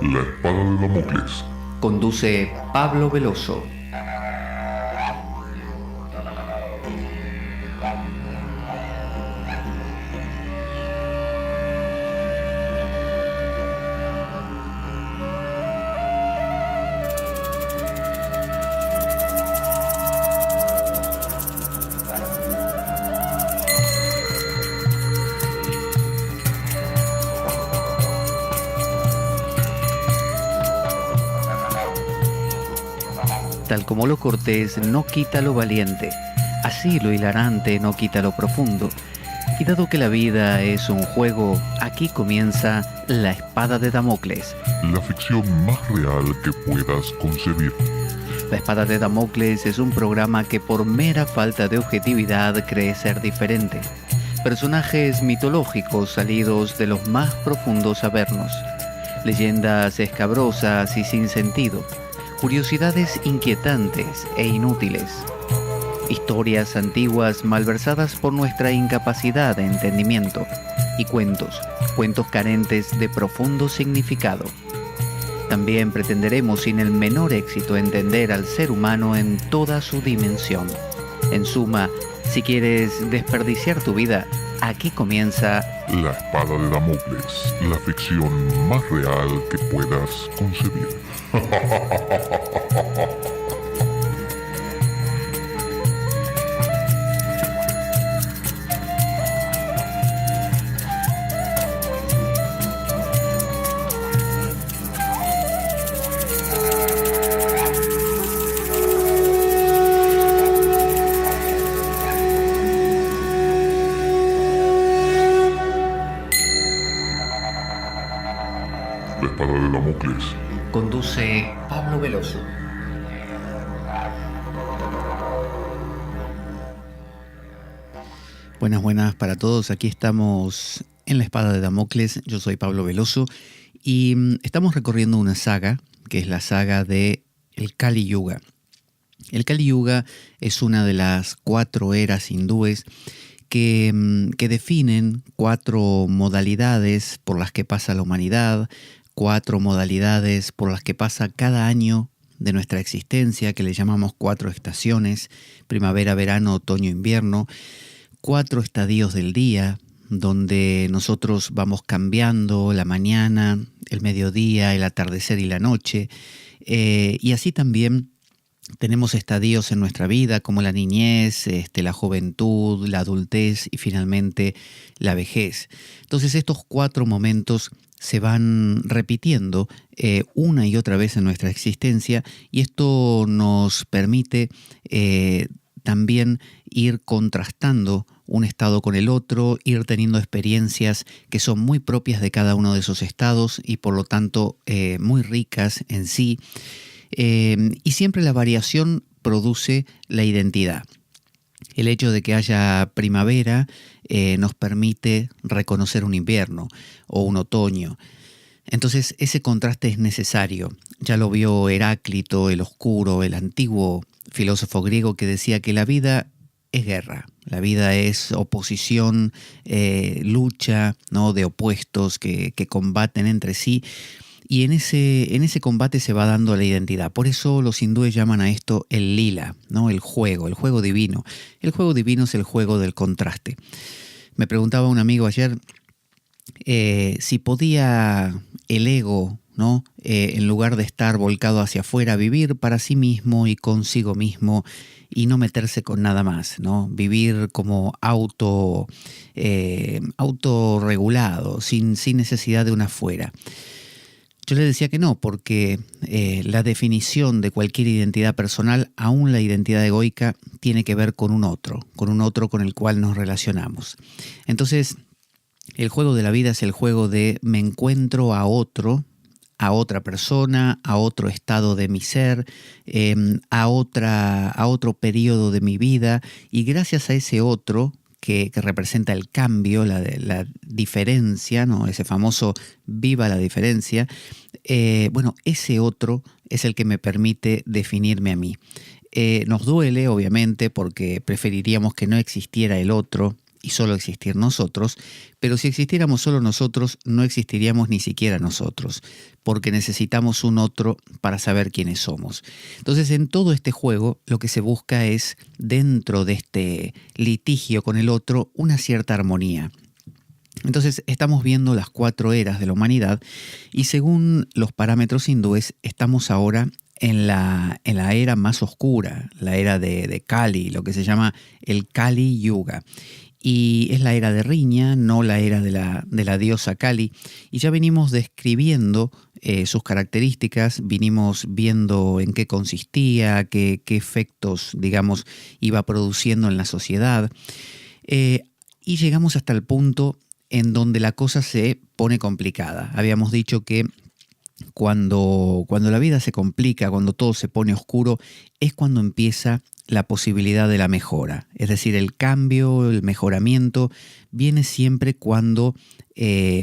La espada de Damocles. Conduce Pablo Veloso. Tal como lo cortés no quita lo valiente, así lo hilarante no quita lo profundo. Y dado que la vida es un juego, aquí comienza La Espada de Damocles. La ficción más real que puedas concebir. La Espada de Damocles es un programa que por mera falta de objetividad cree ser diferente. Personajes mitológicos salidos de los más profundos avernos. Leyendas escabrosas y sin sentido. Curiosidades inquietantes e inútiles. Historias antiguas malversadas por nuestra incapacidad de entendimiento. Y cuentos carentes de profundo significado. También pretenderemos sin el menor éxito entender al ser humano en toda su dimensión. En suma, si quieres desperdiciar tu vida, aquí comienza La espada de Damocles, la ficción más real que puedas concebir. La espada de Damocles. Conduce Pablo Veloso. Buenas para todos. Aquí estamos en La Espada de Damocles. Yo soy Pablo Veloso y estamos recorriendo una saga, que es la saga de el Kali Yuga. El Kali Yuga es una de las 4 eras hindúes que definen 4 modalidades por las que pasa la humanidad, 4 modalidades por las que pasa cada año de nuestra existencia, que le llamamos 4 estaciones: primavera, verano, otoño, invierno. 4 estadios del día, donde nosotros vamos cambiando la mañana, el mediodía, el atardecer y la noche. Y así también tenemos estadios en nuestra vida como la niñez, la juventud, la adultez y finalmente la vejez. Entonces estos 4 momentos se van repitiendo una y otra vez en nuestra existencia, y esto nos permite también ir contrastando un estado con el otro, ir teniendo experiencias que son muy propias de cada uno de esos estados y por lo tanto muy ricas en sí. Y siempre la variación produce la identidad. El hecho de que haya primavera nos permite reconocer un invierno o un otoño. Entonces ese contraste es necesario. Ya lo vio Heráclito, el oscuro, el antiguo filósofo griego, que decía que la vida es guerra. La vida es oposición, lucha, ¿no?, de opuestos que combaten entre sí. Y en ese combate se va dando la identidad. Por eso los hindúes llaman a esto el lila, ¿no?, el juego divino. El juego divino es el juego del contraste. Me preguntaba un amigo ayer si podía el ego, ¿no?, en lugar de estar volcado hacia afuera, vivir para sí mismo y consigo mismo y no meterse con nada más, ¿no? Vivir como autorregulado, sin necesidad de un afuera. Yo le decía que no, porque la definición de cualquier identidad personal, aún la identidad egoica, tiene que ver con un otro con el cual nos relacionamos. Entonces, el juego de la vida es el juego de me encuentro a otra persona, a otro estado de mi ser, a otro periodo de mi vida, y gracias a ese otro que representa el cambio, la diferencia, ¿no?, ese famoso viva la diferencia, ese otro es el que me permite definirme a mí. Nos duele, obviamente, porque preferiríamos que no existiera el otro, y solo existir nosotros, pero si existiéramos solo nosotros, no existiríamos ni siquiera nosotros, porque necesitamos un otro para saber quiénes somos. Entonces, en todo este juego, lo que se busca es, dentro de este litigio con el otro, una cierta armonía. Entonces, estamos viendo las 4 eras de la humanidad y según los parámetros hindúes, estamos ahora en la era más oscura, la era de Kali, lo que se llama el Kali Yuga. Y es la era de riña, no la era de la diosa Kali. Y ya venimos describiendo sus características, vinimos viendo en qué consistía, qué efectos, digamos, iba produciendo en la sociedad. Y llegamos hasta el punto en donde la cosa se pone complicada. Habíamos dicho que cuando la vida se complica, cuando todo se pone oscuro, es cuando empieza la posibilidad de la mejora. Es decir, el cambio, el mejoramiento, viene siempre cuando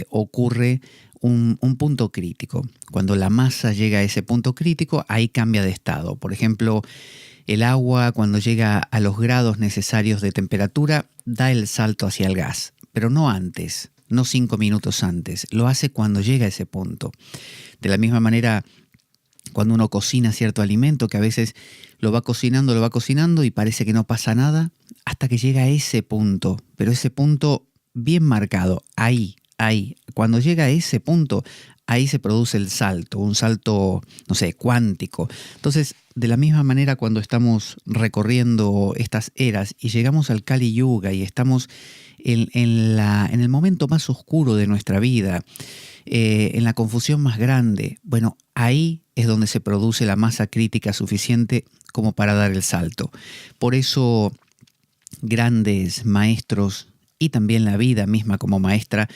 ocurre un punto crítico. Cuando la masa llega a ese punto crítico, ahí cambia de estado. Por ejemplo, el agua, cuando llega a los grados necesarios de temperatura, da el salto hacia el gas, pero no antes, no 5 minutos antes. Lo hace cuando llega a ese punto. De la misma manera, cuando uno cocina cierto alimento, que a veces lo va cocinando y parece que no pasa nada, hasta que llega a ese punto, pero ese punto bien marcado, ahí. Cuando llega a ese punto, ahí se produce el salto, un salto, no sé, cuántico. Entonces, de la misma manera, cuando estamos recorriendo estas eras y llegamos al Kali Yuga y estamos en el momento más oscuro de nuestra vida, en la confusión más grande, bueno, ahí es donde se produce la masa crítica suficiente como para dar el salto. Por eso, grandes maestros y también la vida misma como maestra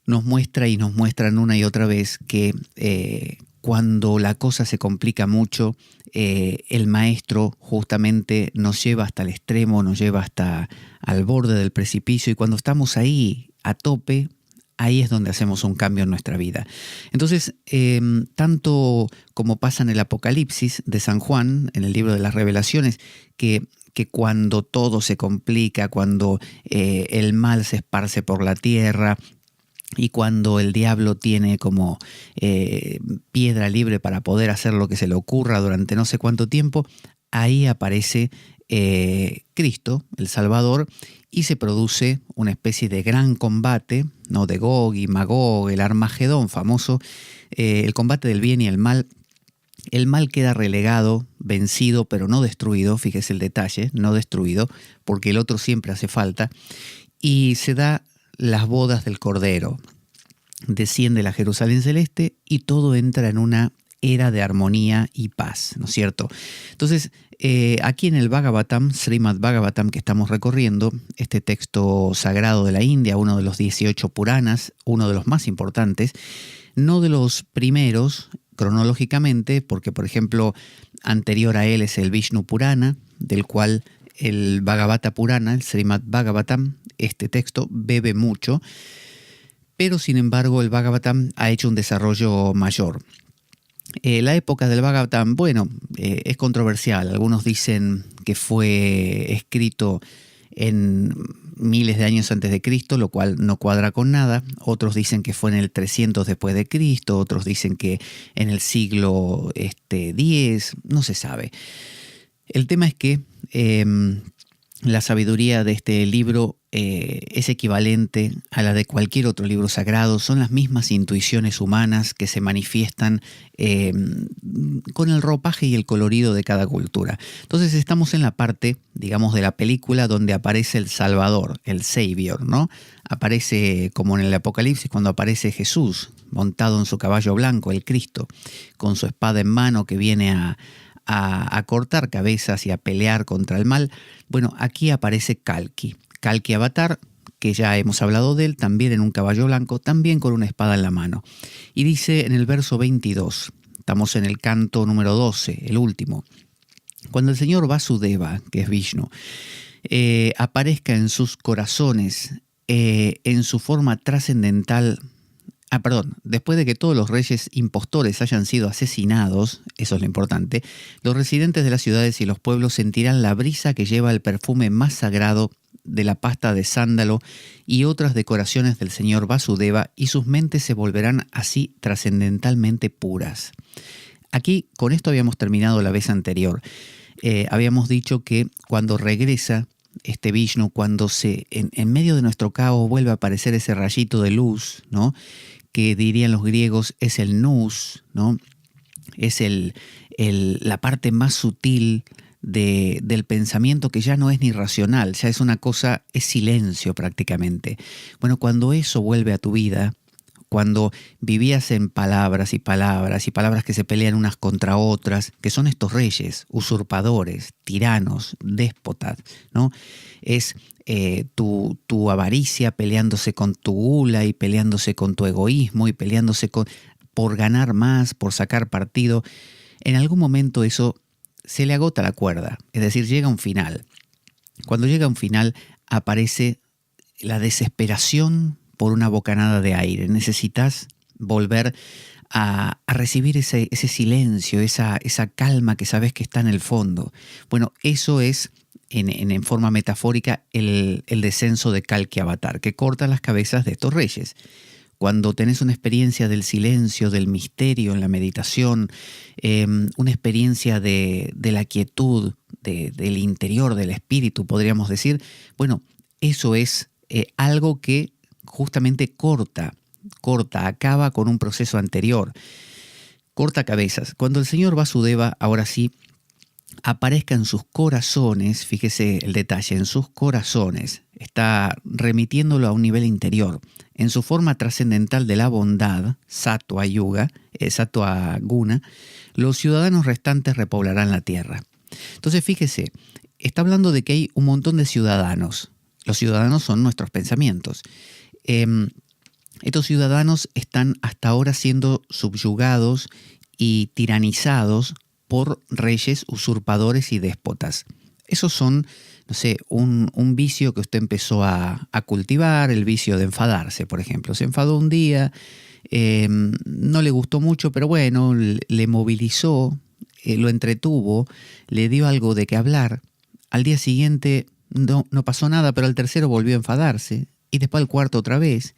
nos muestran una y otra vez que cuando la cosa se complica mucho, el maestro justamente nos lleva hasta el extremo, nos lleva hasta al borde del precipicio, y cuando estamos ahí a tope, ahí es donde hacemos un cambio en nuestra vida. Entonces, tanto como pasa en el Apocalipsis de San Juan, en el libro de las Revelaciones, que cuando todo se complica, cuando el mal se esparce por la tierra, y cuando el diablo tiene como piedra libre para poder hacer lo que se le ocurra durante no sé cuánto tiempo, ahí aparece Cristo, el Salvador, y se produce una especie de gran combate, ¿no? De Gog y Magog, el Armagedón famoso, el combate del bien y el mal. El mal queda relegado, vencido, pero no destruido, fíjese el detalle, no destruido, porque el otro siempre hace falta, y se da las bodas del Cordero. Desciende la Jerusalén celeste y todo entra en una era de armonía y paz, ¿no es cierto? Entonces, aquí en el Bhagavatam, Srimad Bhagavatam que estamos recorriendo, este texto sagrado de la India, uno de los 18 Puranas, uno de los más importantes, no de los primeros cronológicamente, porque por ejemplo, anterior a él es el Vishnu Purana, del cual el Bhagavata Purana, el Srimad Bhagavatam, este texto bebe mucho, pero sin embargo el Bhagavatam ha hecho un desarrollo mayor. La época del Bhagavatam, bueno, es controversial. Algunos dicen que fue escrito en miles de años antes de Cristo, lo cual no cuadra con nada. Otros dicen que fue en el 300 después de Cristo, otros dicen que en el siglo X, no se sabe. El tema es que la sabiduría de este libro es equivalente a la de cualquier otro libro sagrado. Son las mismas intuiciones humanas que se manifiestan con el ropaje y el colorido de cada cultura. Entonces estamos en la parte, digamos, de la película donde aparece el Salvador, el Savior, ¿no? Aparece como en el Apocalipsis cuando aparece Jesús montado en su caballo blanco, el Cristo, con su espada en mano que viene a cortar cabezas y a pelear contra el mal. Bueno, aquí aparece Kalki Avatar, que ya hemos hablado de él, también en un caballo blanco, también con una espada en la mano. Y dice en el verso 22, estamos en el canto número 12, el último, cuando el señor Vasudeva, que es Vishnu, aparezca en sus corazones, en su forma trascendental. Después de que todos los reyes impostores hayan sido asesinados, eso es lo importante, los residentes de las ciudades y los pueblos sentirán la brisa que lleva el perfume más sagrado de la pasta de sándalo y otras decoraciones del señor Vasudeva, y sus mentes se volverán así trascendentalmente puras. Aquí, con esto habíamos terminado la vez anterior. Habíamos dicho que cuando regresa este Vishnu, cuando en medio de nuestro caos vuelve a aparecer ese rayito de luz, ¿no? Que dirían los griegos es el nous, ¿no? Es la parte más sutil del pensamiento, que ya no es ni racional, ya es una cosa, es silencio prácticamente. Bueno, cuando eso vuelve a tu vida, cuando vivías en palabras y palabras y palabras que se pelean unas contra otras, que son estos reyes, usurpadores, tiranos, déspotas, ¿no? Es tu avaricia peleándose con tu gula y peleándose con tu egoísmo y peleándose por ganar más, por sacar partido. En algún momento eso se le agota la cuerda, es decir, llega un final. Cuando llega un final aparece la desesperación por una bocanada de aire. Necesitas volver a recibir ese silencio, esa calma que sabes que está en el fondo. Bueno, eso es, en forma metafórica, el descenso de Kalki Avatar, que corta las cabezas de estos reyes. Cuando tenés una experiencia del silencio, del misterio en la meditación, una experiencia de la quietud, del interior, del espíritu, podríamos decir, bueno, eso es algo que justamente corta, acaba con un proceso anterior, corta cabezas. Cuando el señor Vasudeva, ahora sí, aparezca en sus corazones, fíjese el detalle, en sus corazones, está remitiéndolo a un nivel interior, en su forma trascendental de la bondad, Sattva Yuga, Sattva Guna, los ciudadanos restantes repoblarán la tierra. Entonces fíjese, está hablando de que hay un montón de ciudadanos. Los ciudadanos son nuestros pensamientos. Estos ciudadanos están hasta ahora siendo subyugados y tiranizados por reyes usurpadores y déspotas. Esos son, no sé, un vicio que usted empezó a cultivar, el vicio de enfadarse, por ejemplo. Se enfadó un día, no le gustó mucho, pero bueno, le movilizó, lo entretuvo, le dio algo de qué hablar. Al día siguiente no pasó nada, pero al tercero volvió a enfadarse, y después al cuarto otra vez.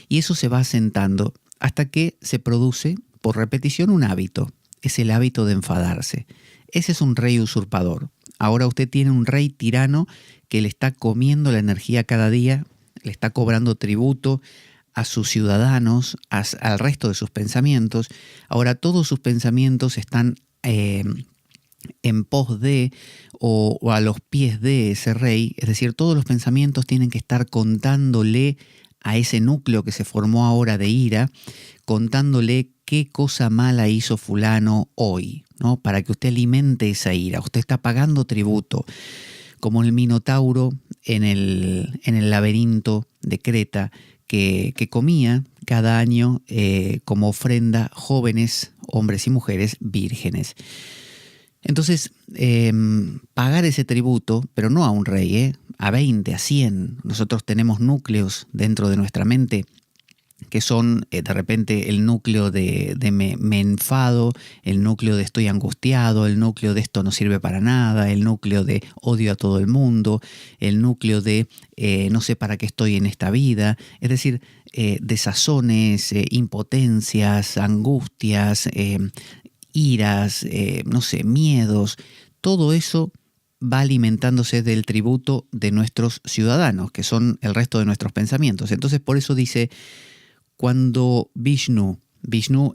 Y eso se va asentando hasta que se produce, por repetición, un hábito. Es el hábito de enfadarse. Ese es un rey usurpador. Ahora usted tiene un rey tirano que le está comiendo la energía cada día, le está cobrando tributo a sus ciudadanos, al resto de sus pensamientos. Ahora todos sus pensamientos están en pos de o a los pies de ese rey, es decir, todos los pensamientos tienen que estar contándole a ese núcleo que se formó ahora de ira, contándole qué cosa mala hizo fulano hoy, ¿no? Para que usted alimente esa ira. Usted está pagando tributo, como el Minotauro en el laberinto de Creta, que comía cada año como ofrenda jóvenes, hombres y mujeres vírgenes. Entonces, pagar ese tributo, pero no a un rey, a 20, a 100. Nosotros tenemos núcleos dentro de nuestra mente que son de repente el núcleo de me enfado, el núcleo de estoy angustiado, el núcleo de esto no sirve para nada, el núcleo de odio a todo el mundo, el núcleo de no sé para qué estoy en esta vida. Es decir, desazones, impotencias, angustias, iras, no sé, miedos, todo eso va alimentándose del tributo de nuestros ciudadanos, que son el resto de nuestros pensamientos. Entonces, por eso dice, cuando Vishnu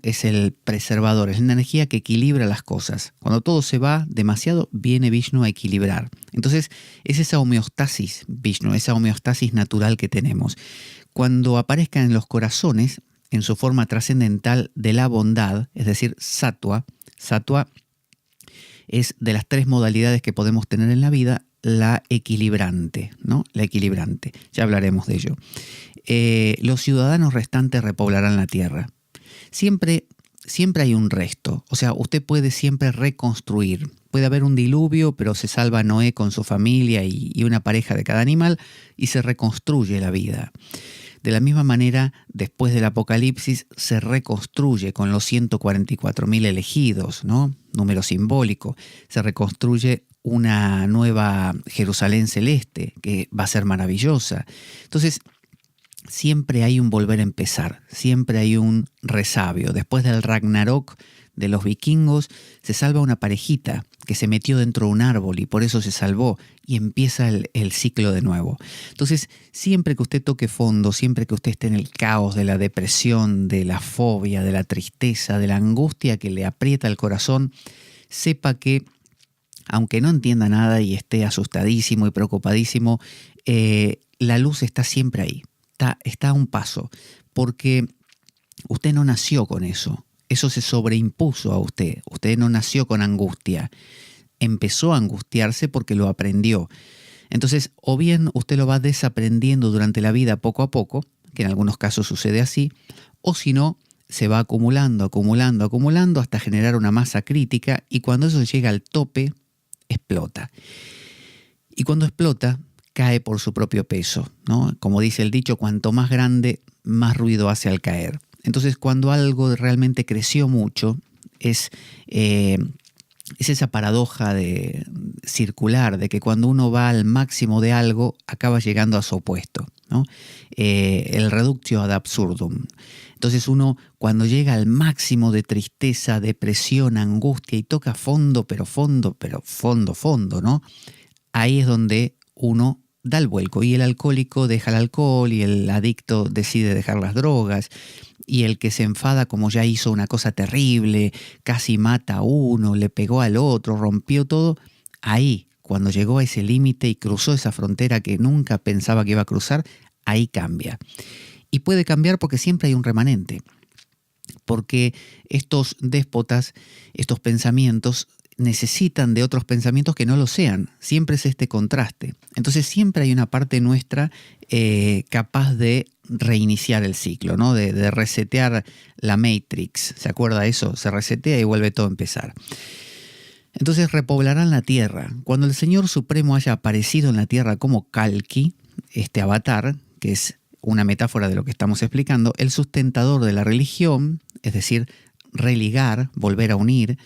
es el preservador, es la energía que equilibra las cosas. Cuando todo se va demasiado, viene Vishnu a equilibrar. Entonces, es esa homeostasis, Vishnu, esa homeostasis natural que tenemos. Cuando aparezca en los corazones, en su forma trascendental de la bondad, es decir, Sattva es de las 3 modalidades que podemos tener en la vida, la equilibrante, ¿no? La equilibrante, ya hablaremos de ello. Los ciudadanos restantes repoblarán la tierra. Siempre hay un resto, o sea, usted puede siempre reconstruir. Puede haber un diluvio, pero se salva Noé con su familia y una pareja de cada animal y se reconstruye la vida. De la misma manera, después del Apocalipsis, se reconstruye con los 144.000 elegidos, ¿no? Número simbólico. Se reconstruye una nueva Jerusalén celeste que va a ser maravillosa. Entonces, siempre hay un volver a empezar, siempre hay un resabio. Después del Ragnarok de los vikingos, se salva una parejita que se metió dentro de un árbol y por eso se salvó, y empieza el ciclo de nuevo. Entonces, siempre que usted toque fondo, siempre que usted esté en el caos de la depresión, de la fobia, de la tristeza, de la angustia que le aprieta el corazón, sepa que, aunque no entienda nada y esté asustadísimo y preocupadísimo, la luz está siempre ahí, está a un paso, porque usted no nació con eso. Eso se sobreimpuso a usted. Usted no nació con angustia. Empezó a angustiarse porque lo aprendió. Entonces, o bien usted lo va desaprendiendo durante la vida poco a poco, que en algunos casos sucede así, o si no, se va acumulando hasta generar una masa crítica, y cuando eso llega al tope, explota. Y cuando explota, cae por su propio peso, ¿no? Como dice el dicho, cuanto más grande, más ruido hace al caer. Entonces, cuando algo realmente creció mucho, es esa paradoja circular de que cuando uno va al máximo de algo, acaba llegando a su opuesto, ¿no? El reductio ad absurdum. Entonces uno, cuando llega al máximo de tristeza, depresión, angustia y toca fondo, ¿no? Ahí es donde uno da el vuelco, y el alcohólico deja el alcohol, y el adicto decide dejar las drogas, y el que se enfada como ya hizo una cosa terrible, casi mata a uno, le pegó al otro, rompió todo, ahí, cuando llegó a ese límite y cruzó esa frontera que nunca pensaba que iba a cruzar, ahí cambia. Y puede cambiar porque siempre hay un remanente, porque estos déspotas, estos pensamientos, necesitan de otros pensamientos que no lo sean. Siempre es este contraste. Entonces siempre hay una parte nuestra capaz de reiniciar el ciclo, ¿no? De resetear la Matrix. ¿Se acuerda de eso? Se resetea y vuelve todo a empezar. Entonces repoblarán la tierra. Cuando el Señor Supremo haya aparecido en la tierra como Kalki, este avatar, que es una metáfora de lo que estamos explicando, el sustentador de la religión, es decir, religar, volver a unir,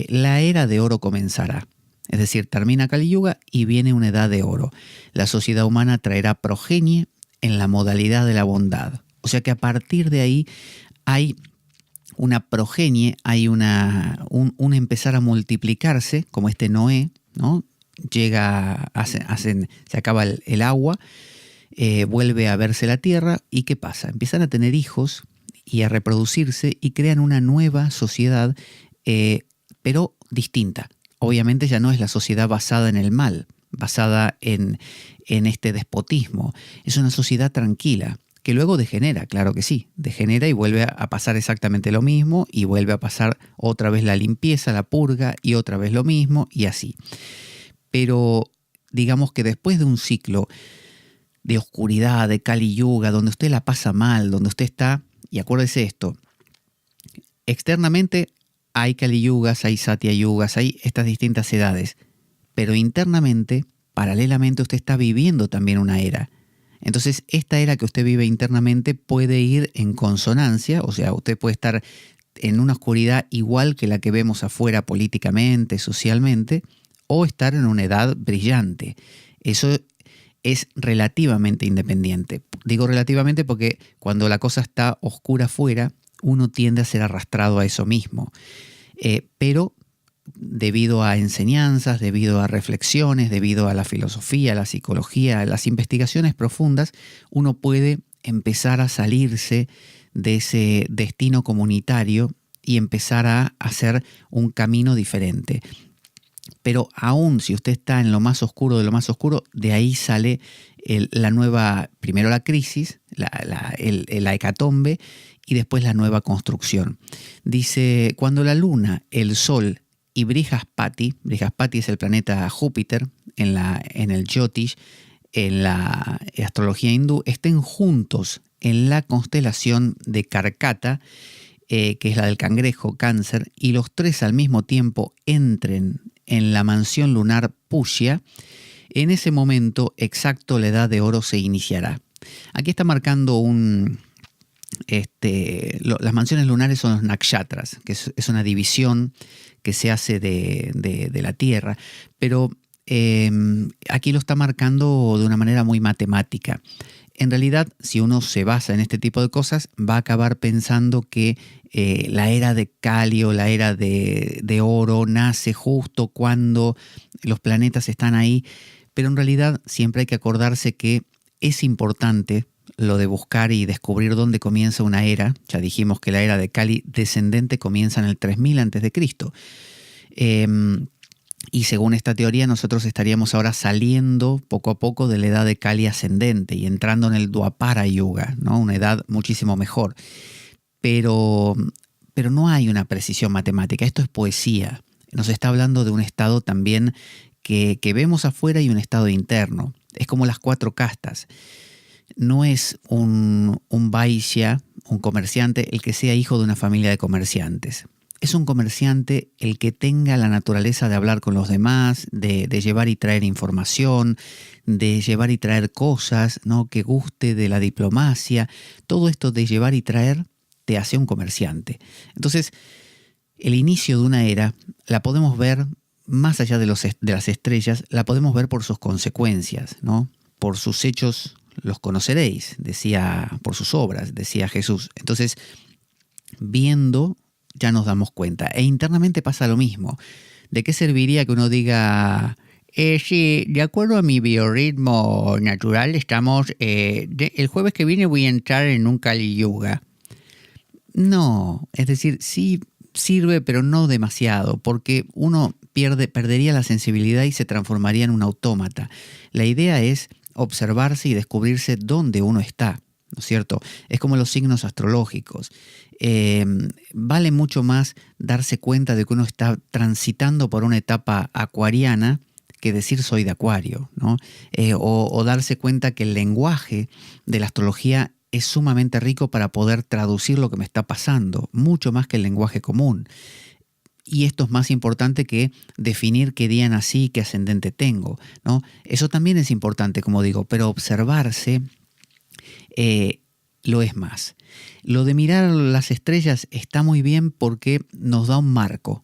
la era de oro comenzará. Es decir, termina Kali Yuga y viene una edad de oro. La sociedad humana traerá progenie en la modalidad de la bondad. O sea que a partir de ahí hay una progenie, hay un empezar a multiplicarse, como este Noé, ¿no? Se acaba el agua, vuelve a verse la tierra, y ¿qué pasa? Empiezan a tener hijos y a reproducirse y crean una nueva sociedad, pero distinta. Obviamente ya no es la sociedad basada en el mal, basada en este despotismo. Es una sociedad tranquila, que luego degenera, claro que sí, degenera y vuelve a pasar exactamente lo mismo, y vuelve a pasar otra vez la limpieza, la purga, y otra vez lo mismo, y así. Pero digamos que después de un ciclo de oscuridad, de Kali Yuga, donde usted la pasa mal, donde usted está, y acuérdese esto, externamente hay Kali Yugas, hay Satya Yugas, hay estas distintas edades, pero internamente, paralelamente, usted está viviendo también una era. Entonces, esta era que usted vive internamente puede ir en consonancia, o sea, usted puede estar en una oscuridad igual que la que vemos afuera políticamente, socialmente, o estar en una edad brillante. Eso es relativamente independiente. Digo relativamente porque cuando la cosa está oscura afuera, uno tiende a ser arrastrado a eso mismo. Pero debido a enseñanzas, debido a reflexiones, debido a la filosofía, a la psicología, a las investigaciones profundas, uno puede empezar a salirse de ese destino comunitario y empezar a hacer un camino diferente. Pero aún si usted está en lo más oscuro de lo más oscuro, de ahí sale la nueva, primero la crisis, la hecatombe, y después la nueva construcción. Dice, cuando la luna, el sol y Brihaspati es el planeta Júpiter en el Jyotish, en la astrología hindú, estén juntos en la constelación de Karkata, que es la del cangrejo, Cáncer, y los tres al mismo tiempo entren en la mansión lunar Pushya, en ese momento exacto la edad de oro se iniciará. Aquí está marcando un las mansiones lunares son los nakshatras, que es una división que se hace de la Tierra, pero aquí lo está marcando de una manera muy matemática. En realidad, si uno se basa en este tipo de cosas, va a acabar pensando que la era de Kali o la era de oro nace justo cuando los planetas están ahí, pero en realidad siempre hay que acordarse que es importante lo de buscar y descubrir dónde comienza una era. Ya dijimos que la era de Kali descendente comienza en el 3000 a.C. Y según esta teoría, nosotros estaríamos ahora saliendo poco a poco de la edad de Kali ascendente y entrando en el Dwapara Yuga, ¿no? Una edad muchísimo mejor. Pero no hay una precisión matemática, esto es poesía. Nos está hablando de un estado también que vemos afuera y un estado interno. Es como las 4 castas. No es un vaishya, un comerciante, el que sea hijo de una familia de comerciantes. Es un comerciante el que tenga la naturaleza de hablar con los demás, de llevar y traer información, de llevar y traer cosas, ¿no? Que guste de la diplomacia. Todo esto de llevar y traer te hace un comerciante. Entonces, el inicio de una era la podemos ver más allá de las estrellas, la podemos ver por sus consecuencias, ¿no? Por sus hechos los conoceréis, decía, por sus obras, decía Jesús. Entonces, viendo ya nos damos cuenta. E internamente pasa lo mismo. ¿De qué serviría que uno diga, sí, de acuerdo a mi biorritmo natural, el jueves que viene voy a entrar en un Kali Yuga? No, es decir, sí sirve, pero no demasiado, porque uno perdería la sensibilidad y se transformaría en un autómata. La idea es observarse y descubrirse dónde uno está, ¿no es cierto? Es como los signos astrológicos. Vale mucho más darse cuenta de que uno está transitando por una etapa acuariana que decir soy de Acuario, ¿no? O darse cuenta que el lenguaje de la astrología es sumamente rico para poder traducir lo que me está pasando, mucho más que el lenguaje común. Y esto es más importante que definir qué día nací y qué ascendente tengo, ¿no? Eso también es importante, como digo, pero observarse lo es más. Lo de mirar las estrellas está muy bien porque nos da un marco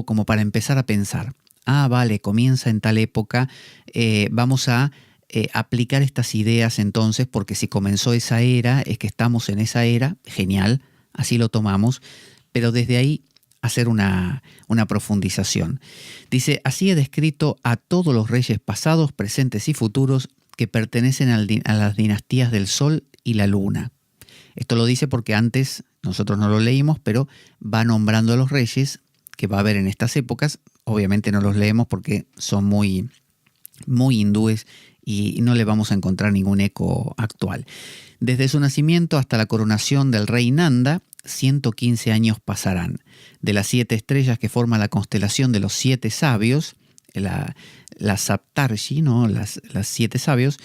como para empezar a pensar. Ah, vale, comienza en tal época, vamos a aplicar estas ideas entonces, porque si comenzó esa era, es que estamos en esa era, genial, así lo tomamos, pero desde ahí hacer una profundización. Dice, así he descrito a todos los reyes pasados, presentes y futuros que pertenecen a las dinastías del Sol y la Luna. Esto lo dice porque antes nosotros no lo leímos, pero va nombrando a los reyes que va a haber en estas épocas. Obviamente no los leemos porque son muy, muy hindúes y no le vamos a encontrar ningún eco actual. Desde su nacimiento hasta la coronación del rey Nanda, 115 años pasarán. De las 7 estrellas que forman la constelación de los 7 sabios, la Saptarshi, ¿no? las 7 sabios,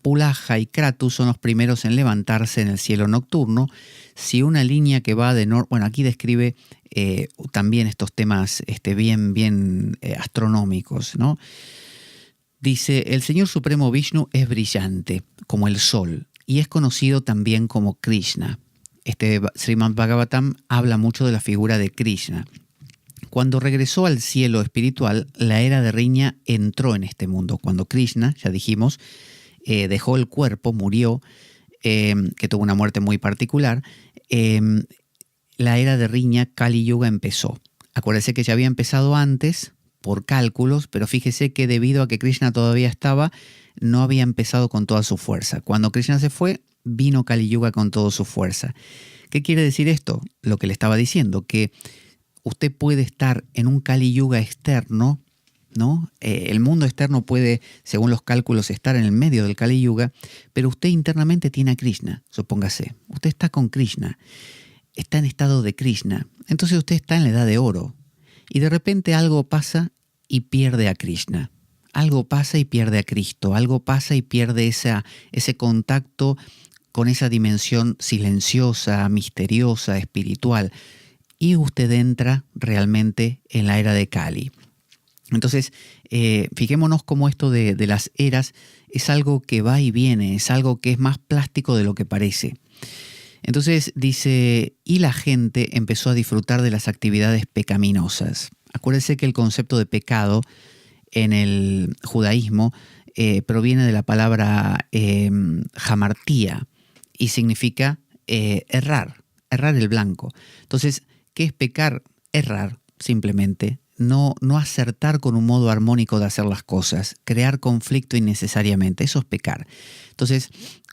Pulaja y Kratu son los primeros en levantarse en el cielo nocturno. Si una línea que va de norte, bueno, aquí describe también estos temas bien astronómicos, ¿no? Dice, el Señor Supremo Vishnu es brillante, como el sol, y es conocido también como Krishna. Srimad Bhagavatam habla mucho de la figura de Krishna. Cuando regresó al cielo espiritual, la era de Riña entró en este mundo. Cuando Krishna, ya dijimos, dejó el cuerpo, murió, que tuvo una muerte muy particular, la era de Riña, Kali Yuga, empezó. Acuérdese que ya había empezado antes por cálculos, pero fíjese que debido a que Krishna todavía estaba, no había empezado con toda su fuerza. Cuando Krishna se fue, vino Kali Yuga con toda su fuerza. ¿Qué quiere decir esto? Lo que le estaba diciendo, que usted puede estar en un Kali Yuga externo, ¿no? El mundo externo puede, según los cálculos, estar en el medio del Kali Yuga, pero usted internamente tiene a Krishna, supóngase. Usted está con Krishna, está en estado de Krishna. Entonces usted está en la edad de oro. Y de repente algo pasa y pierde a Krishna. Algo pasa y pierde a Cristo. Algo pasa y pierde ese contacto con esa dimensión silenciosa, misteriosa, espiritual. Y usted entra realmente en la era de Kali. Entonces, fijémonos cómo esto de las eras es algo que va y viene, es algo que es más plástico de lo que parece. Entonces dice, y la gente empezó a disfrutar de las actividades pecaminosas. Acuérdense que el concepto de pecado en el judaísmo proviene de la palabra hamartía y significa errar el blanco. Entonces, ¿qué es pecar? Errar, simplemente. No acertar con un modo armónico de hacer las cosas, crear conflicto innecesariamente, eso es pecar. Entonces,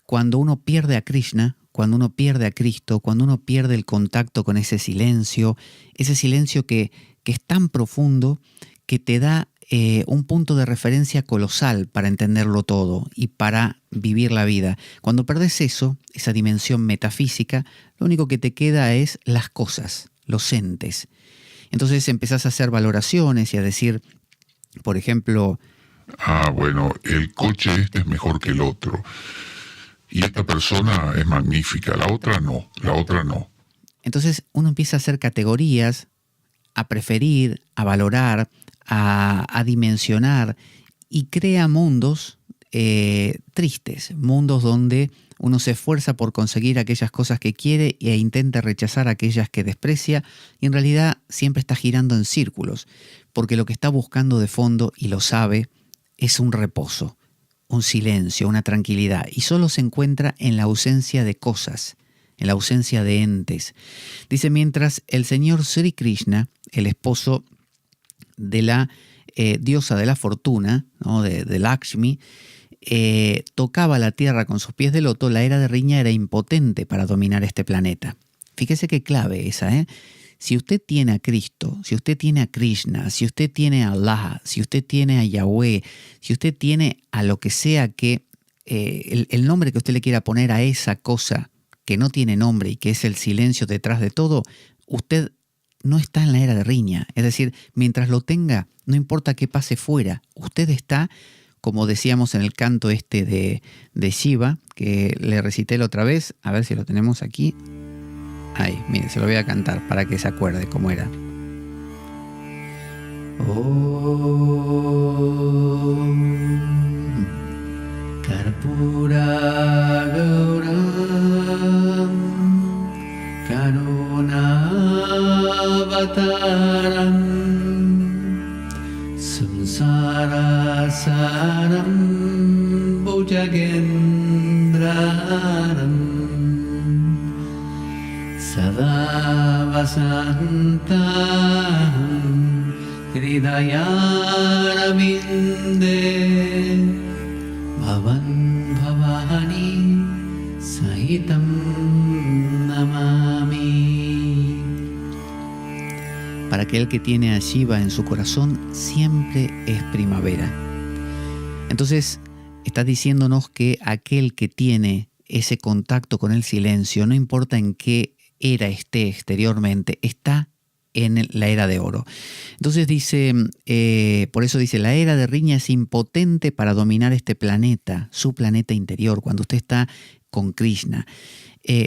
cuando uno pierde a Krishna, cuando uno pierde a Cristo, cuando uno pierde el contacto con ese silencio que es tan profundo que te da un punto de referencia colosal para entenderlo todo y para vivir la vida. Cuando perdés eso, esa dimensión metafísica, lo único que te queda es las cosas, los entes. Entonces empezás a hacer valoraciones y a decir, por ejemplo, bueno, el coche este es mejor que el otro. Y esta persona es magnífica, la otra no. Entonces uno empieza a hacer categorías, a preferir, a valorar, a dimensionar y crea mundos tristes, mundos donde uno se esfuerza por conseguir aquellas cosas que quiere e intenta rechazar aquellas que desprecia y en realidad siempre está girando en círculos, porque lo que está buscando de fondo, y lo sabe, es un reposo, un silencio, una tranquilidad, y solo se encuentra en la ausencia de cosas, en la ausencia de entes. Dice, mientras el señor Sri Krishna, el esposo de la diosa de la fortuna, ¿no? de Lakshmi, tocaba la tierra con sus pies de loto, la era de riña era impotente para dominar este planeta. Fíjese qué clave esa, ¿eh? Si usted tiene a Cristo, si usted tiene a Krishna, si usted tiene a Allah, si usted tiene a Yahweh, si usted tiene a lo que sea que el nombre que usted le quiera poner a esa cosa que no tiene nombre y que es el silencio detrás de todo, usted no está en la era de riña. Es decir, mientras lo tenga, no importa qué pase fuera, usted está, como decíamos en el canto de Shiva, que le recité la otra vez, a ver si lo tenemos aquí. Ahí, mire, se lo voy a cantar para que se acuerde cómo era. Om Karpura Gauram Karunavataram Samsara Saram Bhujagendraram Sada Vasantam Hridayarvinde Bhavan Bhavani Sahitam Namami. Para aquel que tiene a Shiva en su corazón, siempre es primavera. Entonces, está diciéndonos que aquel que tiene ese contacto con el silencio, no importa en qué era esté exteriormente, está en la era de oro. Entonces dice, por eso dice, la era de riña es impotente para dominar este planeta, su planeta interior, cuando usted está con Krishna.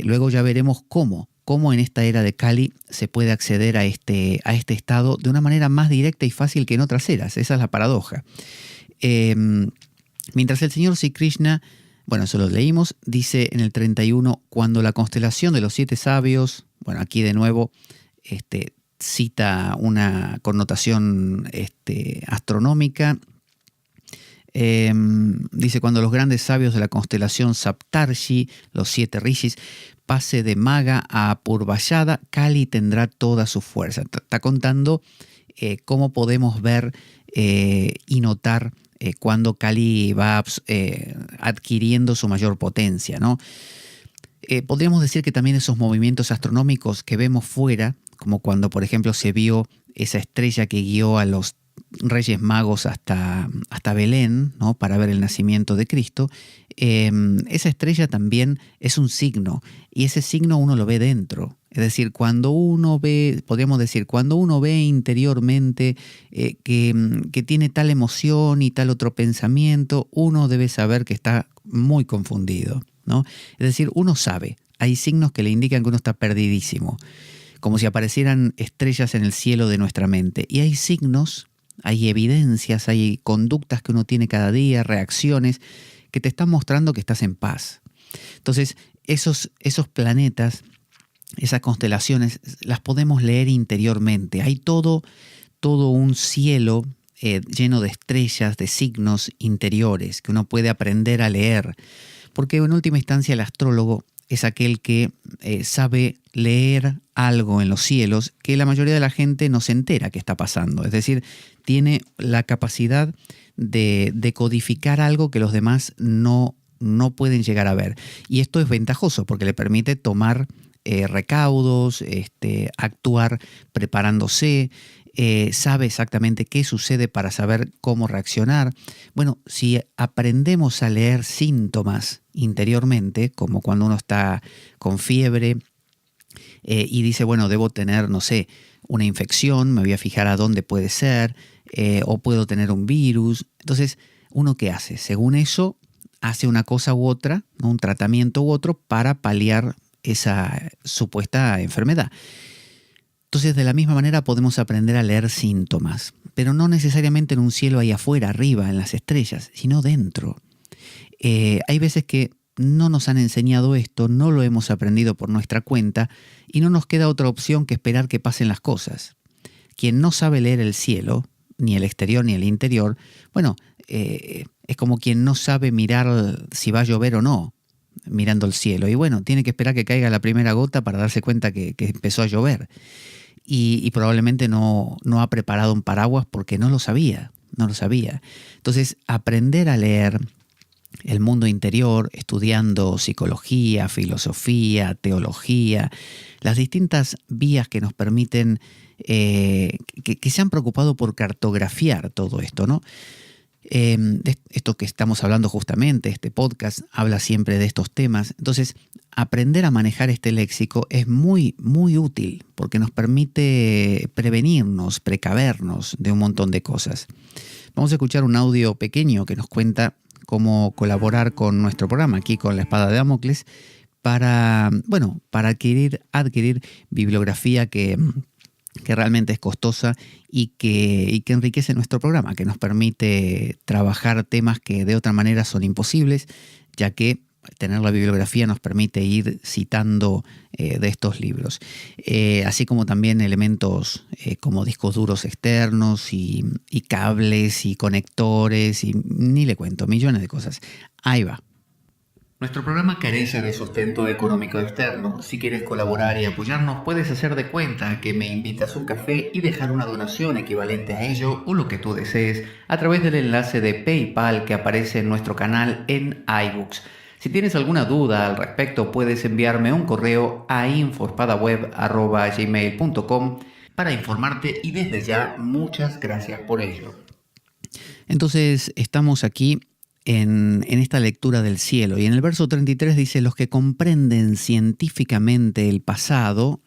Luego ya veremos cómo en esta era de Kali se puede acceder a este estado de una manera más directa y fácil que en otras eras. Esa es la paradoja. Mientras el señor Sri Krishna, bueno, eso lo leímos, dice en el 31, cuando la constelación de los 7 sabios, bueno, aquí de nuevo cita una connotación astronómica. Dice, cuando los grandes sabios de la constelación Saptarshi, los 7 rishis, pase de Maga a Purvayada, Kali tendrá toda su fuerza. Está contando cómo podemos ver y notar cuando Kali va adquiriendo su mayor potencia, ¿no? Podríamos decir que también esos movimientos astronómicos que vemos fuera, como cuando, por ejemplo, se vio esa estrella que guió a los Reyes Magos hasta Belén, ¿no? Para ver el nacimiento de Cristo, esa estrella también es un signo, y ese signo uno lo ve dentro. Es decir, cuando uno ve, podríamos decir, cuando uno ve interiormente que tiene tal emoción y tal otro pensamiento, uno debe saber que está muy confundido, ¿no? Es decir, uno sabe, hay signos que le indican que uno está perdidísimo, como si aparecieran estrellas en el cielo de nuestra mente. Y hay signos, hay evidencias, hay conductas que uno tiene cada día, reacciones, que te están mostrando que estás en paz. Entonces, esos planetas, esas constelaciones, las podemos leer interiormente. Hay todo un cielo lleno de estrellas, de signos interiores que uno puede aprender a leer. Porque en última instancia el astrólogo es aquel que sabe leer algo en los cielos que la mayoría de la gente no se entera que está pasando. Es decir, tiene la capacidad de codificar algo que los demás no pueden llegar a ver. Y esto es ventajoso porque le permite tomar recaudos, actuar preparándose, sabe exactamente qué sucede para saber cómo reaccionar. Bueno, si aprendemos a leer síntomas interiormente, como cuando uno está con fiebre y dice, bueno, debo tener, no sé, una infección, me voy a fijar a dónde puede ser, o puedo tener un virus. Entonces, ¿uno qué hace? Según eso, hace una cosa u otra, ¿no? Un tratamiento u otro para paliar esa supuesta enfermedad. Entonces, de la misma manera podemos aprender a leer síntomas, pero no necesariamente en un cielo ahí afuera, arriba, en las estrellas, sino dentro. Hay veces que no nos han enseñado esto, no lo hemos aprendido por nuestra cuenta y no nos queda otra opción que esperar que pasen las cosas. Quien no sabe leer el cielo, ni el exterior ni el interior, bueno, es como quien no sabe mirar si va a llover o no, mirando el cielo. Y bueno, tiene que esperar que caiga la primera gota para darse cuenta que empezó a llover. Y probablemente no ha preparado un paraguas porque no lo sabía. Entonces, aprender a leer el mundo interior, estudiando psicología, filosofía, teología, las distintas vías que nos permiten, que se han preocupado por cartografiar todo esto, ¿no? Esto que estamos hablando justamente, este podcast, habla siempre de estos temas. Entonces, aprender a manejar este léxico es muy, muy útil porque nos permite prevenirnos, precavernos de un montón de cosas. Vamos a escuchar un audio pequeño que nos cuenta cómo colaborar con nuestro programa aquí con La Espada de Damocles para adquirir bibliografía que realmente es costosa y que enriquece nuestro programa, que nos permite trabajar temas que de otra manera son imposibles, ya que tener la bibliografía nos permite ir citando de estos libros, así como también elementos como discos duros externos y cables y conectores y ni le cuento, millones de cosas. Ahí va. Nuestro programa carece de sustento económico externo. Si quieres colaborar y apoyarnos, puedes hacer de cuenta que me invitas a un café y dejar una donación equivalente a ello o lo que tú desees a través del enlace de PayPal que aparece en nuestro canal en iBooks. Si tienes alguna duda al respecto, puedes enviarme un correo a info-espadaweb@gmail.com para informarte y desde ya muchas gracias por ello. Entonces estamos aquí en esta lectura del cielo y en el verso 33 dice: los que comprenden científicamente el pasado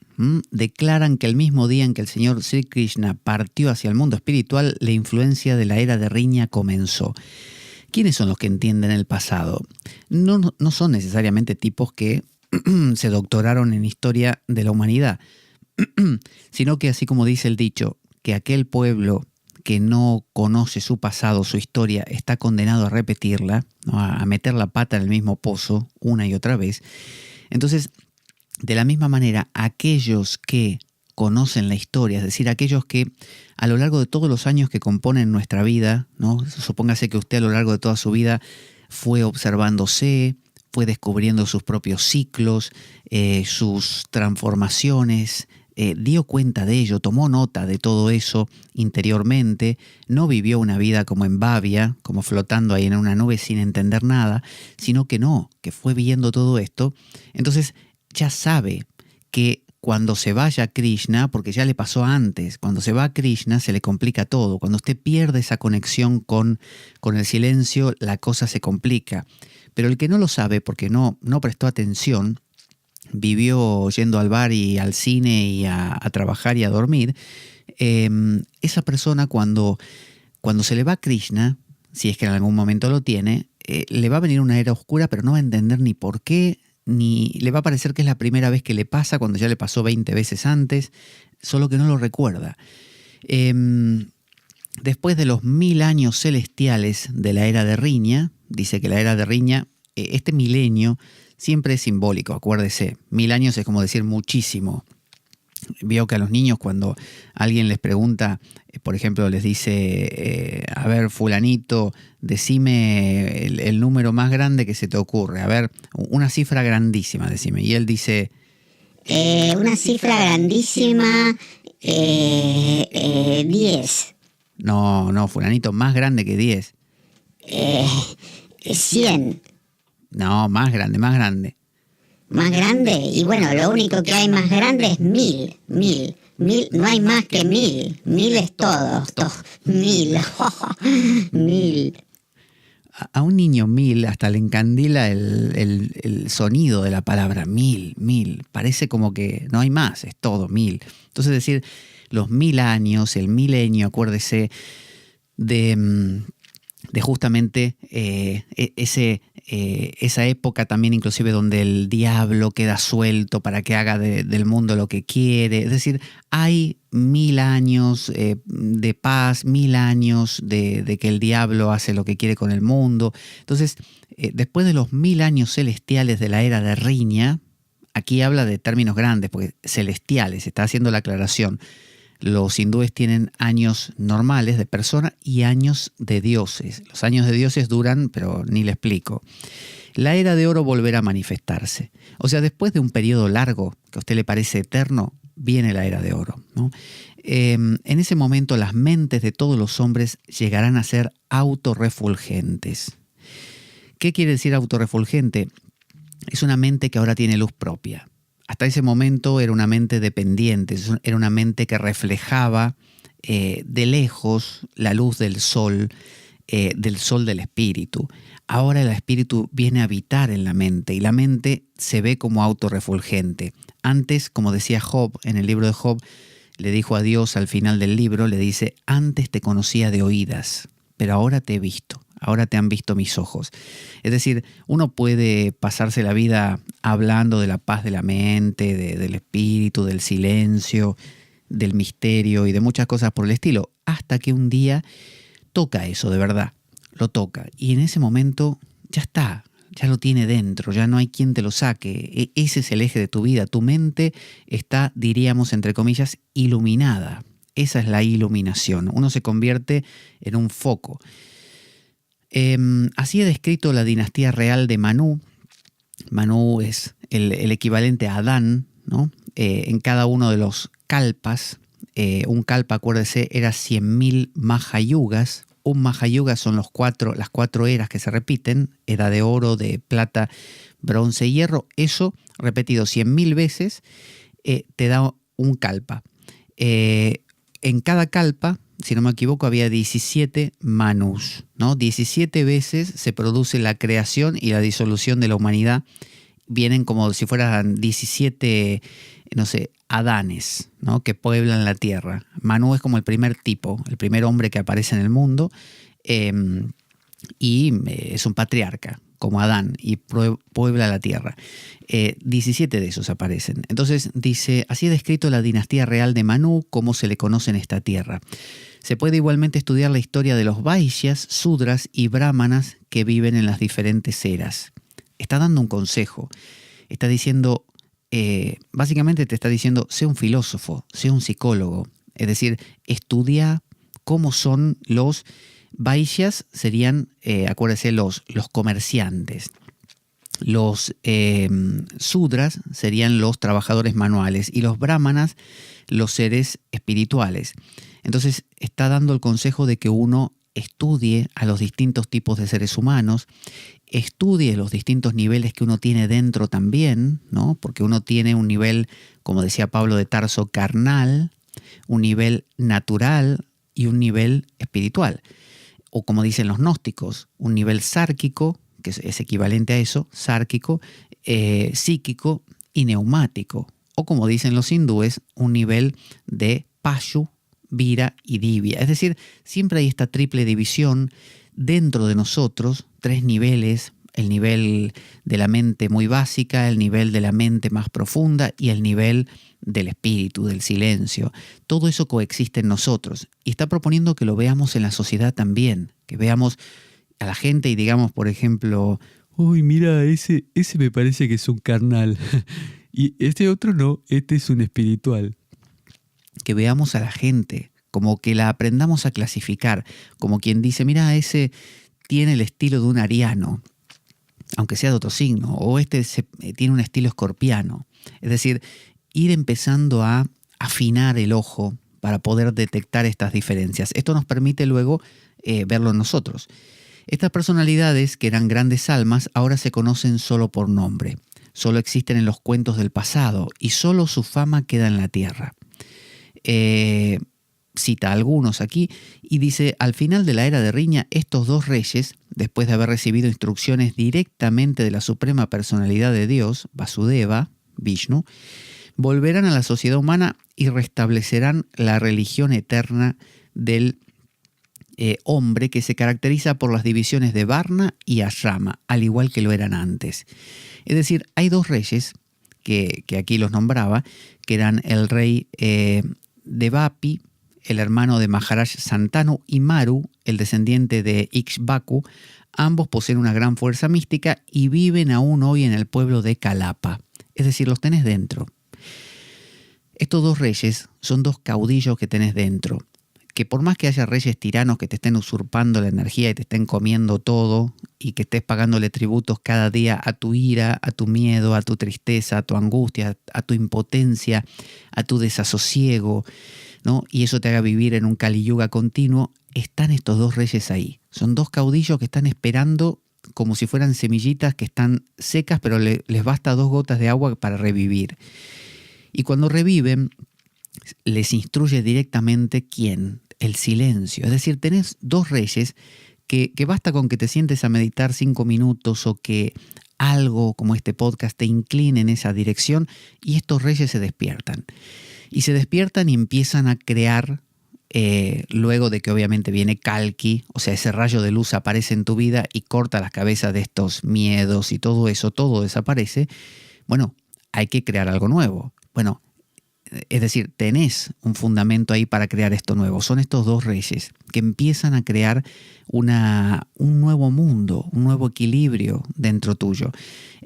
declaran que el mismo día en que el señor Sri Krishna partió hacia el mundo espiritual, la influencia de la era de Riña comenzó. ¿Quiénes son los que entienden el pasado? No son necesariamente tipos que se doctoraron en historia de la humanidad, sino que, así como dice el dicho, que aquel pueblo que no conoce su pasado, su historia, está condenado a repetirla, ¿no? A meter la pata en el mismo pozo una y otra vez. Entonces, de la misma manera, aquellos que conocen la historia, es decir, aquellos que a lo largo de todos los años que componen nuestra vida, ¿no? Supóngase que usted a lo largo de toda su vida fue observándose, fue descubriendo sus propios ciclos, sus transformaciones, dio cuenta de ello, tomó nota de todo eso interiormente, no vivió una vida como en Babia, como flotando ahí en una nube sin entender nada, sino que fue viendo todo esto. Entonces ya sabe que cuando se vaya Krishna, porque ya le pasó antes, cuando se va a Krishna se le complica todo. Cuando usted pierde esa conexión con el silencio, la cosa se complica. Pero el que no lo sabe porque no prestó atención, vivió yendo al bar y al cine y a trabajar y a dormir, esa persona cuando se le va a Krishna, si es que en algún momento lo tiene, le va a venir una era oscura, pero no va a entender ni por qué, ni le va a parecer que es la primera vez que le pasa cuando ya le pasó 20 veces antes, solo que no lo recuerda. Después de los 1000 años celestiales de la era de Riña, dice que la era de Riña, este milenio, siempre es simbólico, acuérdese. 1000 años es como decir muchísimo. Veo que a los niños cuando alguien les pregunta, por ejemplo, les dice, a ver, fulanito, decime el número más grande que se te ocurre. A ver, una cifra grandísima, decime. Y él dice... una cifra grandísima, 10. No, fulanito, más grande que 10. 100. No, más grande. Más grande, y bueno, lo único que hay más grande es 1000, no hay más que 1000 es todo, 1000, 1000. A un niño 1000 hasta le encandila el sonido de la palabra 1000, parece como que no hay más, es todo 1000. Entonces decir, los 1000 años, el milenio, acuérdese de justamente esa época también inclusive donde el diablo queda suelto para que haga del mundo lo que quiere. Es decir, hay 1000 años de paz, 1000 años de que el diablo hace lo que quiere con el mundo. Entonces, después de los 1000 años celestiales de la era de Riña, aquí habla de términos grandes, porque celestiales, está haciendo la aclaración. Los hindúes tienen años normales de persona y años de dioses. Los años de dioses duran, pero ni le explico. La era de oro volverá a manifestarse. O sea, después de un periodo largo, que a usted le parece eterno, viene la era de oro, ¿no? En ese momento las mentes de todos los hombres llegarán a ser autorrefulgentes. ¿Qué quiere decir autorrefulgente? Es una mente que ahora tiene luz propia. Hasta ese momento era una mente dependiente, era una mente que reflejaba de lejos la luz del sol del espíritu. Ahora el espíritu viene a habitar en la mente y la mente se ve como autorrefulgente. Antes, como decía Job en el libro de Job, le dijo a Dios al final del libro, le dice, antes te conocía de oídas, pero ahora te he visto. Ahora te han visto mis ojos. Es decir, uno puede pasarse la vida hablando de la paz de la mente, del espíritu, del silencio, del misterio y de muchas cosas por el estilo, hasta que un día toca eso de verdad, lo toca. Y en ese momento ya está, ya lo tiene dentro, ya no hay quien te lo saque. Ese es el eje de tu vida. Tu mente está, diríamos, entre comillas, iluminada. Esa es la iluminación. Uno se convierte en un foco. Así he descrito la dinastía real de Manú. Manú es el equivalente a Adán, ¿no? En cada uno de los kalpas. Un kalpa, acuérdese, era 100.000 mahayugas. Un mahayuga son las cuatro eras que se repiten, edad de oro, de plata, bronce y hierro. Eso, repetido 100.000 veces, te da un kalpa. En cada kalpa, si no me equivoco, había 17 manús, ¿no? 17 veces se produce la creación y la disolución de la humanidad. Vienen como si fueran 17, no sé, Adanes, ¿no? Que pueblan la tierra. Manú es como el primer tipo, el primer hombre que aparece en el mundo y es un patriarca, como Adán, y puebla la tierra. 17 de esos aparecen. Entonces dice, así he descrito la dinastía real de Manú, como se le conoce en esta tierra. Se puede igualmente estudiar la historia de los Vaishyas, Sudras y Brahmanas que viven en las diferentes eras. Está dando un consejo. Está diciendo, básicamente te está diciendo, sé un filósofo, sé un psicólogo. Es decir, estudia cómo son los Vaishyas, serían, acuérdense, los comerciantes. Los Sudras serían los trabajadores manuales y los Brahmanas los seres espirituales. Entonces está dando el consejo de que uno estudie a los distintos tipos de seres humanos, estudie los distintos niveles que uno tiene dentro también, ¿no? Porque uno tiene un nivel, como decía Pablo de Tarso, carnal, un nivel natural y un nivel espiritual. O como dicen los gnósticos, un nivel sárquico, que es equivalente a eso, sárquico, psíquico y neumático. O como dicen los hindúes, un nivel de pashu, vira y divya. Es decir, siempre hay esta triple división dentro de nosotros, 3 niveles, el nivel de la mente muy básica, el nivel de la mente más profunda y el nivel del espíritu, del silencio. Todo eso coexiste en nosotros y está proponiendo que lo veamos en la sociedad también, que veamos a la gente y digamos, por ejemplo, uy, mira, ese me parece que es un carnal. Y este otro no, este es un espiritual. Que veamos a la gente, como que la aprendamos a clasificar, como quien dice, mira, ese tiene el estilo de un ariano, aunque sea de otro signo, o tiene un estilo escorpiano. Es decir, ir empezando a afinar el ojo para poder detectar estas diferencias. Esto nos permite luego verlo en nosotros. Estas personalidades, que eran grandes almas, ahora se conocen solo por nombre. Solo existen en los cuentos del pasado y solo su fama queda en la tierra. Cita a algunos aquí y dice: al final de la era de Riña, estos dos reyes, después de haber recibido instrucciones directamente de la suprema personalidad de Dios, Vasudeva, Vishnu, volverán a la sociedad humana y restablecerán la religión eterna del hombre, que se caracteriza por las divisiones de Varna y Ashrama, al igual que lo eran antes. Es decir, hay dos reyes que aquí los nombraba, que eran el rey Devapi, el hermano de Maharaj Santanu, y Maru, el descendiente de Ikshvaku. Ambos poseen una gran fuerza mística y viven aún hoy en el pueblo de Kalapa. Es decir, los tenés dentro. Estos dos reyes son dos caudillos que tenés dentro, que por más que haya reyes tiranos que te estén usurpando la energía y te estén comiendo todo y que estés pagándole tributos cada día a tu ira, a tu miedo, a tu tristeza, a tu angustia, a tu impotencia, a tu desasosiego, ¿no? Y eso te haga vivir en un Kali Yuga continuo, están estos dos reyes ahí. Son dos caudillos que están esperando como si fueran semillitas que están secas, pero les basta 2 gotas de agua para revivir. Y cuando reviven, les instruye directamente ¿quién? El silencio. Es decir, tenés dos reyes que basta con que te sientes a meditar 5 minutos o que algo como este podcast te incline en esa dirección y estos reyes se despiertan. Y se despiertan y empiezan a crear, luego de que obviamente viene Kalki, o sea, ese rayo de luz aparece en tu vida y corta las cabezas de estos miedos y todo eso, todo desaparece. Bueno, hay que crear algo nuevo. Bueno, es decir, tenés un fundamento ahí para crear esto nuevo. Son estos dos reyes que empiezan a crear un nuevo mundo, un nuevo equilibrio dentro tuyo.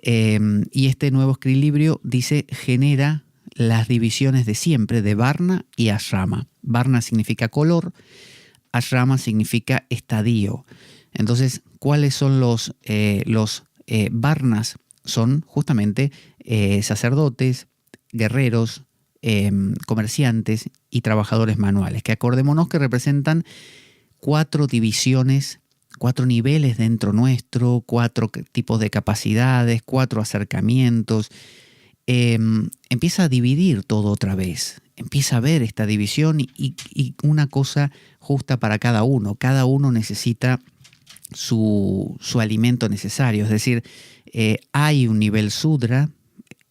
Y este nuevo equilibrio, dice, genera las divisiones de siempre de Varna y Ashrama. Varna significa color, Ashrama significa estadio. Entonces, ¿cuáles son los Varnas? Son justamente sacerdotes, guerreros, comerciantes y trabajadores manuales, que acordémonos que representan 4 divisiones, 4 niveles dentro nuestro, 4 tipos de capacidades, 4 acercamientos. Empieza a dividir todo otra vez, empieza a ver esta división y una cosa justa para cada uno. Cada uno necesita su alimento necesario, es decir, hay un nivel Sudra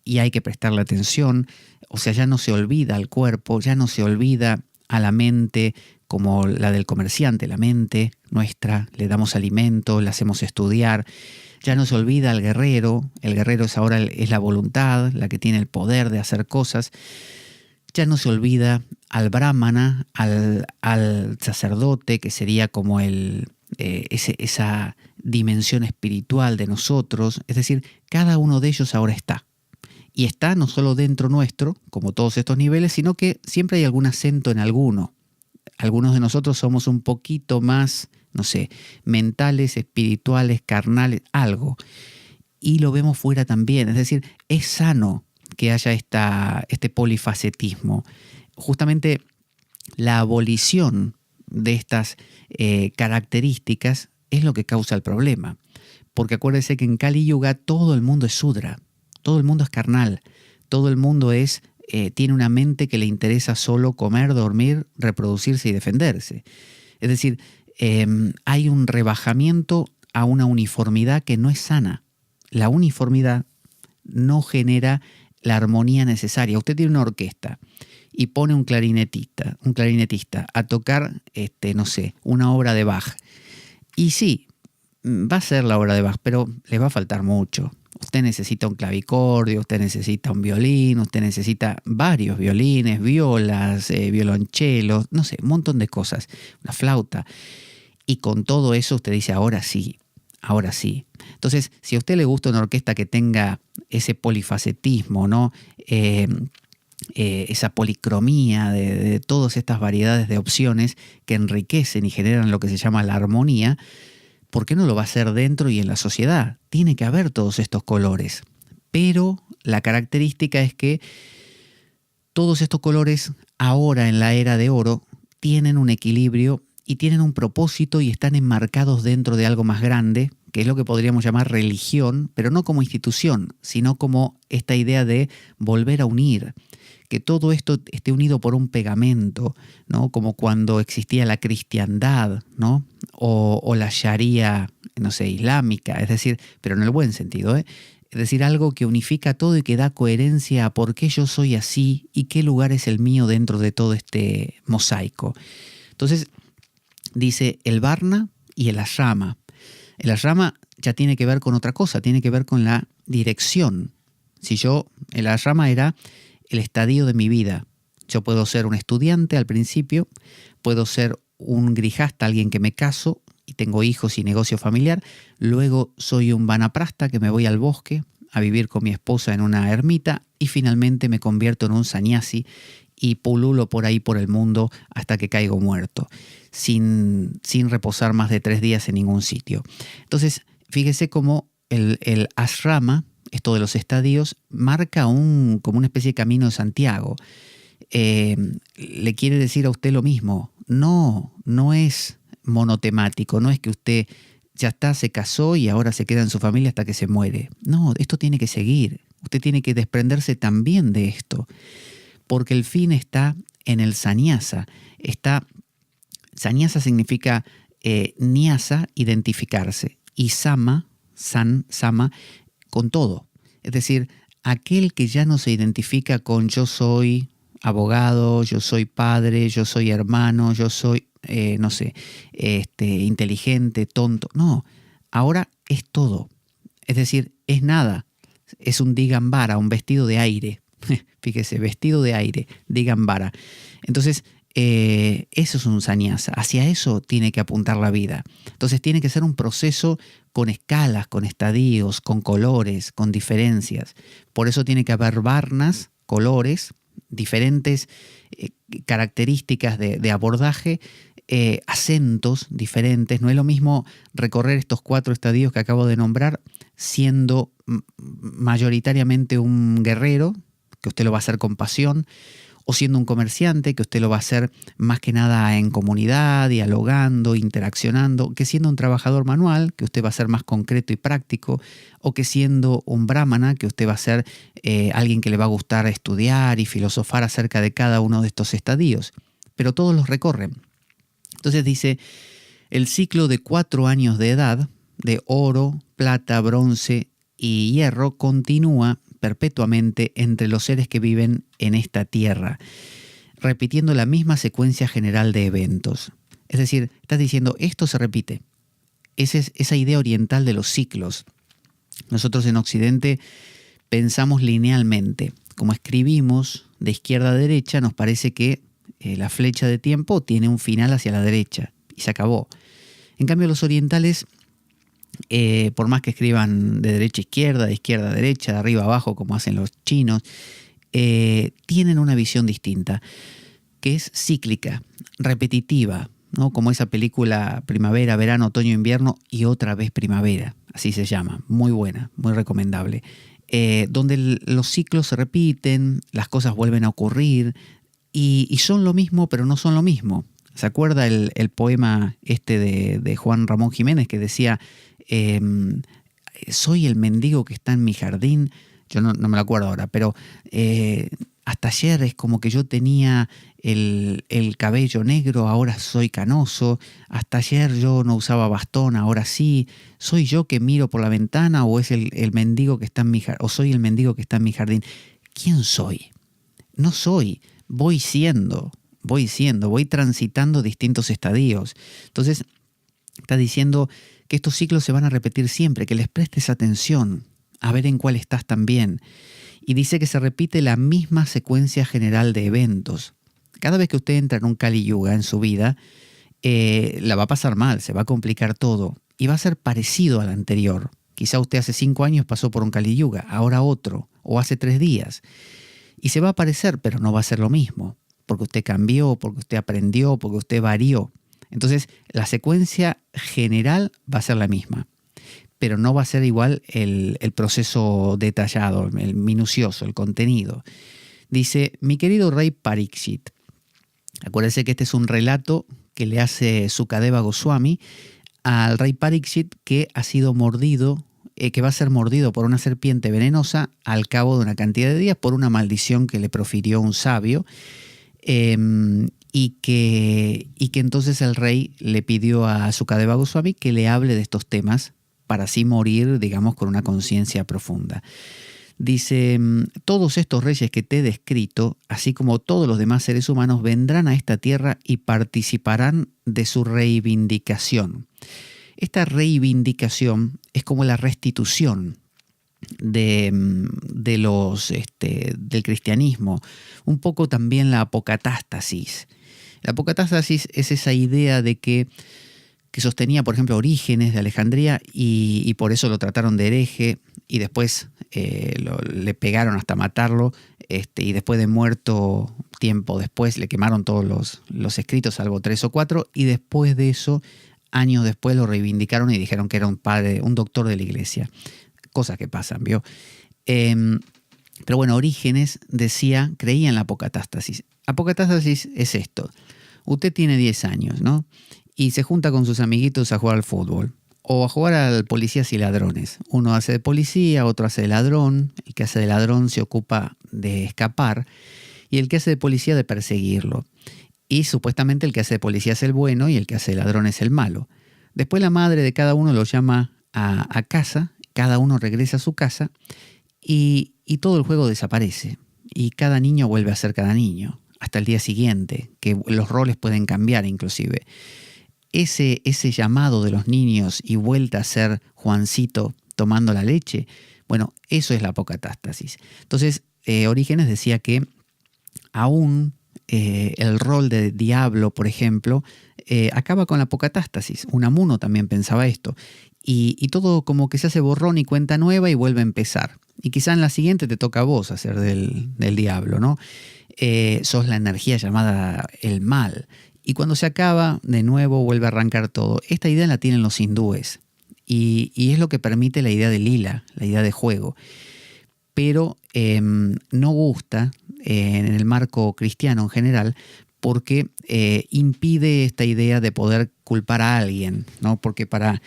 y hay que prestarle atención. O sea, ya no se olvida al cuerpo, ya no se olvida a la mente como la del comerciante, la mente nuestra, le damos alimento, la hacemos estudiar. Ya no se olvida al guerrero, el guerrero es la voluntad, la que tiene el poder de hacer cosas. Ya no se olvida al brahmana, al sacerdote, que sería como esa dimensión espiritual de nosotros. Es decir, cada uno de ellos ahora está. Y está no solo dentro nuestro, como todos estos niveles, sino que siempre hay algún acento en alguno. Algunos de nosotros somos un poquito más, no sé, mentales, espirituales, carnales, algo. Y lo vemos fuera también. Es decir, es sano que haya este polifacetismo. Justamente la abolición de estas características es lo que causa el problema. Porque acuérdense que en Kali Yuga todo el mundo es Sudra. Todo el mundo es carnal, todo el mundo tiene una mente que le interesa solo comer, dormir, reproducirse y defenderse. Es decir, hay un rebajamiento a una uniformidad que no es sana. La uniformidad no genera la armonía necesaria. Usted tiene una orquesta y pone un clarinetista a tocar, no sé, una obra de Bach. Y sí, va a ser la obra de Bach, pero le va a faltar mucho. Usted necesita un clavicordio, usted necesita un violín, usted necesita varios violines, violas, violonchelos, no sé, un montón de cosas, una flauta. Y con todo eso usted dice, ahora sí, ahora sí. Entonces, si a usted le gusta una orquesta que tenga ese polifacetismo, ¿no? Esa policromía de todas estas variedades de opciones que enriquecen y generan lo que se llama la armonía, ¿por qué no lo va a hacer dentro y en la sociedad? Tiene que haber todos estos colores. Pero la característica es que todos estos colores ahora en la era de oro tienen un equilibrio y tienen un propósito y están enmarcados dentro de algo más grande, que es lo que podríamos llamar religión, pero no como institución, sino como esta idea de volver a unir, que todo esto esté unido por un pegamento, ¿no? Como cuando existía la cristiandad, ¿no? O la sharia, no sé, islámica, es decir, pero en el buen sentido, ¿eh? Es decir, algo que unifica todo y que da coherencia a por qué yo soy así y qué lugar es el mío dentro de todo este mosaico. Entonces, dice el Varna y el Ashrama. El Ashrama ya tiene que ver con otra cosa, tiene que ver con la dirección. El Ashrama era el estadio de mi vida. Yo puedo ser un estudiante al principio, puedo ser un grijasta, alguien que me caso y tengo hijos y negocio familiar. Luego soy un vanaprasta que me voy al bosque a vivir con mi esposa en una ermita y finalmente me convierto en un sannyasi y pululo por ahí por el mundo hasta que caigo muerto, sin reposar más de 3 días en ningún sitio. Entonces, fíjese cómo el ashrama, esto de los estadios, marca como una especie de camino de Santiago. Le quiere decir a usted lo mismo. No es monotemático, no es que usted ya está, se casó y ahora se queda en su familia hasta que se muere. No, esto tiene que seguir. Usted tiene que desprenderse también de esto, porque el fin está en el sannyasa. Sannyasa significa nyasa, identificarse, y sama, con todo. Es decir, aquel que ya no se identifica con yo soy abogado, yo soy padre, yo soy hermano, yo soy, inteligente, tonto. No, ahora es todo. Es decir, es nada. Es un digambara, un vestido de aire. Fíjese, vestido de aire, digambara. Entonces, eso es un sannyasa. Hacia eso tiene que apuntar la vida. Entonces tiene que ser un proceso con escalas, con estadios, con colores, con diferencias. Por eso tiene que haber varnas, colores, diferentes características de abordaje, acentos diferentes. No es lo mismo recorrer estos 4 estadios que acabo de nombrar siendo mayoritariamente un guerrero, que usted lo va a hacer con pasión, o siendo un comerciante, que usted lo va a hacer más que nada en comunidad, dialogando, interaccionando, que siendo un trabajador manual, que usted va a ser más concreto y práctico, o que siendo un brahmana, que usted va a ser alguien que le va a gustar estudiar y filosofar acerca de cada uno de estos estadios. Pero todos los recorren. Entonces dice, el ciclo de 4 años de edad, de oro, plata, bronce y hierro, continúa perpetuamente entre los seres que viven en esta tierra, repitiendo la misma secuencia general de eventos. Es decir, estás diciendo, esto se repite. Esa es esa idea oriental de los ciclos. Nosotros en Occidente pensamos linealmente. Como escribimos de izquierda a derecha, nos parece que la flecha de tiempo tiene un final hacia la derecha y se acabó. En cambio, los orientales, por más que escriban de derecha a izquierda, de izquierda a derecha, de arriba a abajo, como hacen los chinos, tienen una visión distinta, que es cíclica, repetitiva, ¿no? Como esa película Primavera, Verano, Otoño, Invierno y otra vez Primavera, así se llama, muy buena, muy recomendable, donde los ciclos se repiten, las cosas vuelven a ocurrir y son lo mismo, pero no son lo mismo. ¿Se acuerda el poema de Juan Ramón Jiménez que decía, soy el mendigo que está en mi jardín? Yo no me lo acuerdo ahora, pero hasta ayer es como que yo tenía el cabello negro, ahora soy canoso. Hasta ayer yo no usaba bastón, ahora sí. ¿Soy yo que miro por la ventana o es el mendigo que está en mi jardín? ¿O soy el mendigo que está en mi jardín? ¿Quién soy? No soy, voy transitando distintos estadios. Entonces, está diciendo que estos ciclos se van a repetir siempre, que les prestes atención, a ver en cuál estás también. Y dice que se repite la misma secuencia general de eventos. Cada vez que usted entra en un Kali Yuga en su vida, la va a pasar mal, se va a complicar todo. y va a ser parecido al anterior. Quizá usted hace 5 años pasó por un Kali Yuga, ahora otro, o hace 3 días. Y se va a parecer, pero no va a ser lo mismo, porque usted cambió, porque usted aprendió, porque usted varió. Entonces, la secuencia general va a ser la misma, pero no va a ser igual el proceso detallado, el minucioso, el contenido. Dice, mi querido rey Parikshit, acuérdese que este es un relato que le hace Sukadeva Goswami al rey Parikshit, que ha sido mordido, que va a ser mordido por una serpiente venenosa al cabo de una cantidad de días por una maldición que le profirió un sabio, y que entonces el rey le pidió a Sukadeva Goswami que le hable de estos temas para así morir, digamos, con una conciencia profunda. Dice, todos estos reyes que te he descrito, así como todos los demás seres humanos, vendrán a esta tierra y participarán de su reivindicación. Esta reivindicación es como la restitución del cristianismo, un poco también la apocatástasis. La apocatástasis es esa idea de que sostenía, por ejemplo, Orígenes de Alejandría y por eso lo trataron de hereje y después le pegaron hasta matarlo, y después de muerto, tiempo después, le quemaron todos los escritos, salvo 3 o 4, y después de eso, años después, lo reivindicaron y dijeron que era un padre, un doctor de la iglesia. Cosas que pasan, ¿vio? Pero bueno, Orígenes creía en la apocatástasis. Apocatástasis es esto. Usted tiene 10 años, ¿no? Y se junta con sus amiguitos a jugar al fútbol o a jugar al policías y ladrones. Uno hace de policía, otro hace de ladrón. El que hace de ladrón se ocupa de escapar y el que hace de policía de perseguirlo. Y supuestamente el que hace de policía es el bueno y el que hace de ladrón es el malo. Después la madre de cada uno lo llama a casa, cada uno regresa a su casa y todo el juego desaparece. Y cada niño vuelve a ser cada niño hasta el día siguiente, que los roles pueden cambiar inclusive. Ese llamado de los niños y vuelta a ser Juancito tomando la leche, bueno, eso es la apocatástasis. Entonces, Orígenes decía que aún el rol de diablo, por ejemplo, acaba con la apocatástasis. Unamuno también pensaba esto. Y todo como que se hace borrón y cuenta nueva y vuelve a empezar. Y quizá en la siguiente te toca a vos hacer del diablo, ¿no? Sos la energía llamada el mal. Y cuando se acaba, de nuevo vuelve a arrancar todo. Esta idea la tienen los hindúes. Y es lo que permite la idea de lila, la idea de juego. Pero no gusta en el marco cristiano en general porque impide esta idea de poder culpar a alguien, ¿no? Porque para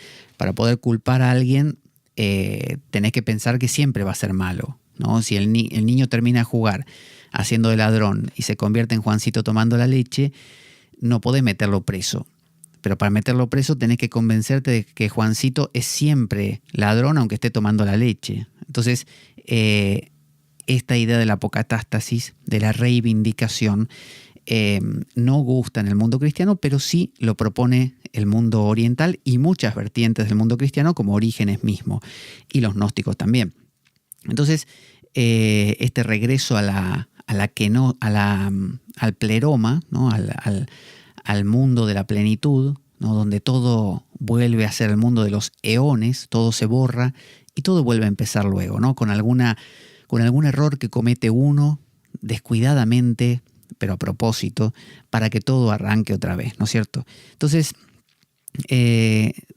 poder culpar a alguien tenés que pensar que siempre va a ser malo, ¿no? Si el niño termina de jugar haciendo de ladrón y se convierte en Juancito tomando la leche, no podés meterlo preso. Pero para meterlo preso tenés que convencerte de que Juancito es siempre ladrón aunque esté tomando la leche. Entonces, esta idea de la apocatástasis, de la reivindicación, no gusta en el mundo cristiano, pero sí lo propone el mundo oriental y muchas vertientes del mundo cristiano, como Orígenes mismo, y los gnósticos también. Entonces, este regreso al pleroma, ¿no? al mundo de la plenitud, ¿no? Donde todo vuelve a ser el mundo de los eones, todo se borra y todo vuelve a empezar luego, ¿no? Con algún error que comete uno descuidadamente, pero a propósito, para que todo arranque otra vez, ¿no es cierto? Entonces,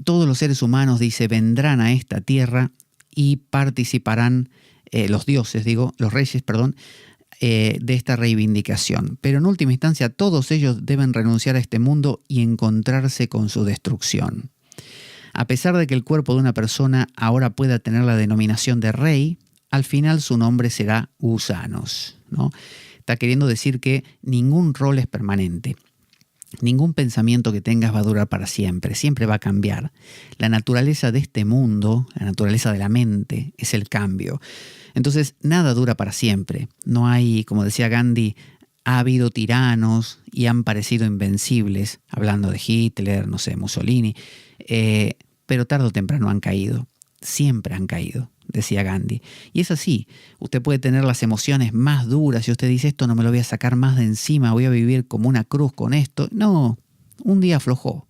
todos los seres humanos, dice, vendrán a esta tierra y participarán, los reyes, de esta reivindicación. Pero en última instancia, todos ellos deben renunciar a este mundo y encontrarse con su destrucción. A pesar de que el cuerpo de una persona ahora pueda tener la denominación de rey, al final su nombre será gusanos, ¿no? Está queriendo decir que ningún rol es permanente. Ningún pensamiento que tengas va a durar para siempre, siempre va a cambiar. La naturaleza de este mundo, la naturaleza de la mente, es el cambio. Entonces, nada dura para siempre. No hay, como decía Gandhi, ha habido tiranos y han parecido invencibles, hablando de Hitler, no sé, Mussolini, pero tarde o temprano han caído. Siempre han caído, decía Gandhi. Y es así, usted puede tener las emociones más duras y usted dice, esto no me lo voy a sacar más de encima, voy a vivir como una cruz con esto. No, un día aflojó.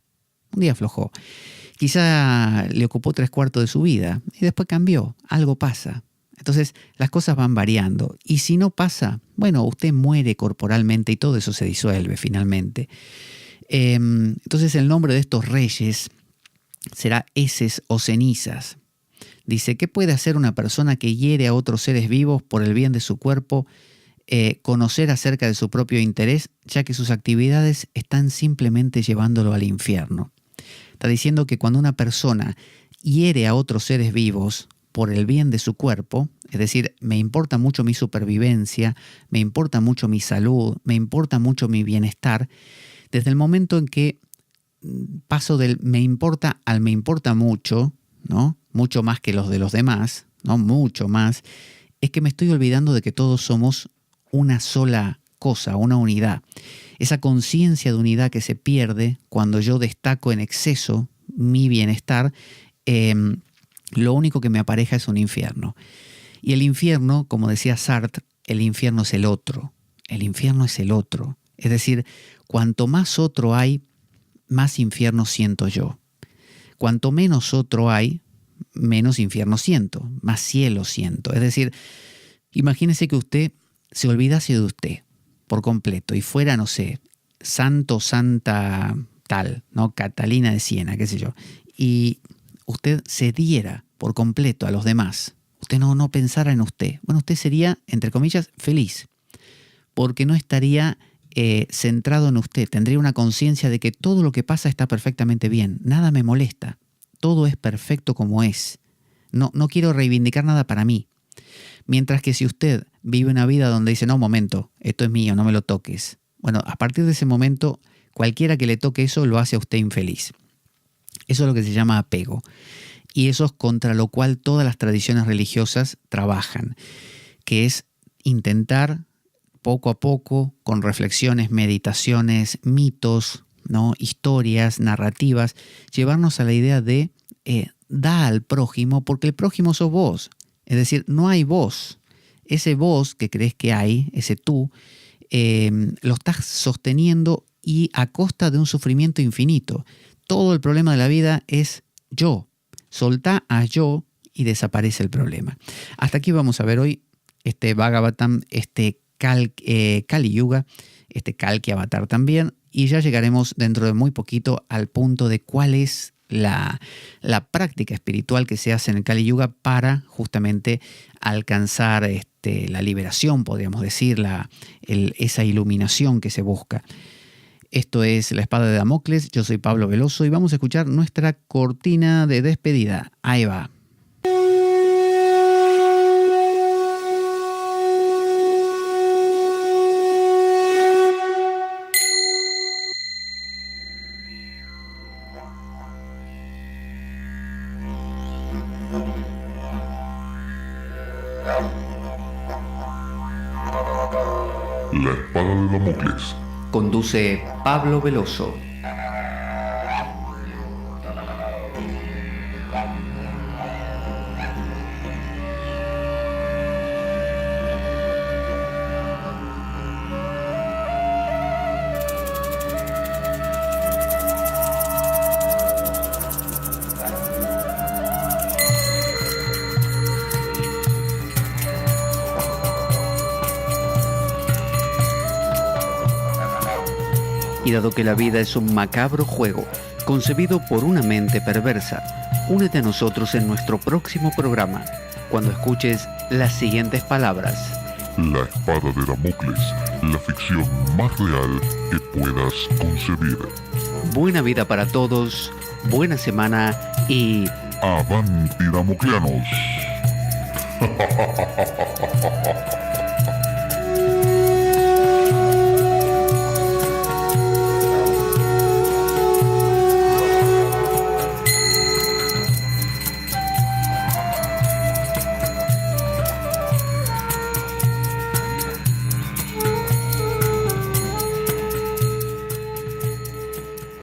Quizá le ocupó 3/4 de su vida y después cambió, algo pasa. Entonces las cosas van variando y si no pasa, bueno, usted muere corporalmente y todo eso se disuelve finalmente. Entonces el nombre de estos reyes será heces o cenizas. Dice, ¿qué puede hacer una persona que hiere a otros seres vivos por el bien de su cuerpo? Conocer acerca de su propio interés, ya que sus actividades están simplemente llevándolo al infierno. Está diciendo que cuando una persona hiere a otros seres vivos por el bien de su cuerpo, es decir, me importa mucho mi supervivencia, me importa mucho mi salud, me importa mucho mi bienestar, desde el momento en que paso del me importa al me importa mucho, ¿no? Mucho más que los de los demás, ¿no? Mucho más, es que me estoy olvidando de que todos somos una sola cosa, una unidad. Esa conciencia de unidad que se pierde cuando yo destaco en exceso mi bienestar, lo único que me apareja es un infierno. Y el infierno, como decía Sartre, el infierno es el otro. El infierno es el otro. Es decir, cuanto más otro hay, más infierno siento yo. Cuanto menos otro hay, menos infierno siento, más cielo siento. Es decir, imagínese que usted se olvidase de usted por completo y fuera, no sé, santo, santa tal, ¿no? Catalina de Siena, qué sé yo. Y usted se diera por completo a los demás. Usted no pensara en usted. Bueno, usted sería, entre comillas, feliz, porque no estaría centrado en usted. Tendría una conciencia de que todo lo que pasa está perfectamente bien. Nada me molesta. Todo es perfecto como es. No quiero reivindicar nada para mí. Mientras que si usted vive una vida donde dice, no, un momento, esto es mío, no me lo toques. Bueno, a partir de ese momento, cualquiera que le toque eso lo hace a usted infeliz. Eso es lo que se llama apego. Y eso es contra lo cual todas las tradiciones religiosas trabajan, que es intentar poco a poco, con reflexiones, meditaciones, mitos, ¿no? Historias, narrativas, llevarnos a la idea de da al prójimo porque el prójimo sos vos. Es decir, no hay vos. Ese vos que crees que hay, ese tú, lo estás sosteniendo y a costa de un sufrimiento infinito. Todo el problema de la vida es yo. Soltá a yo y desaparece el problema. Hasta aquí vamos a ver hoy este Bhagavatam, este Kali Yuga, este Kalki Avatar también, y ya llegaremos dentro de muy poquito al punto de cuál es la práctica espiritual que se hace en el Kali Yuga para justamente alcanzar la liberación, podríamos decir, esa iluminación que se busca. Esto es La Espada de Damocles, yo soy Pablo Veloso y vamos a escuchar nuestra cortina de despedida. Ahí va. La Espada de Damocles. Conduce Pablo Veloso. Y dado que la vida es un macabro juego concebido por una mente perversa, únete a nosotros en nuestro próximo programa, cuando escuches las siguientes palabras. La Espada de Damocles, la ficción más real que puedas concebir. Buena vida para todos, buena semana y... ¡Avanti, Damocleanos!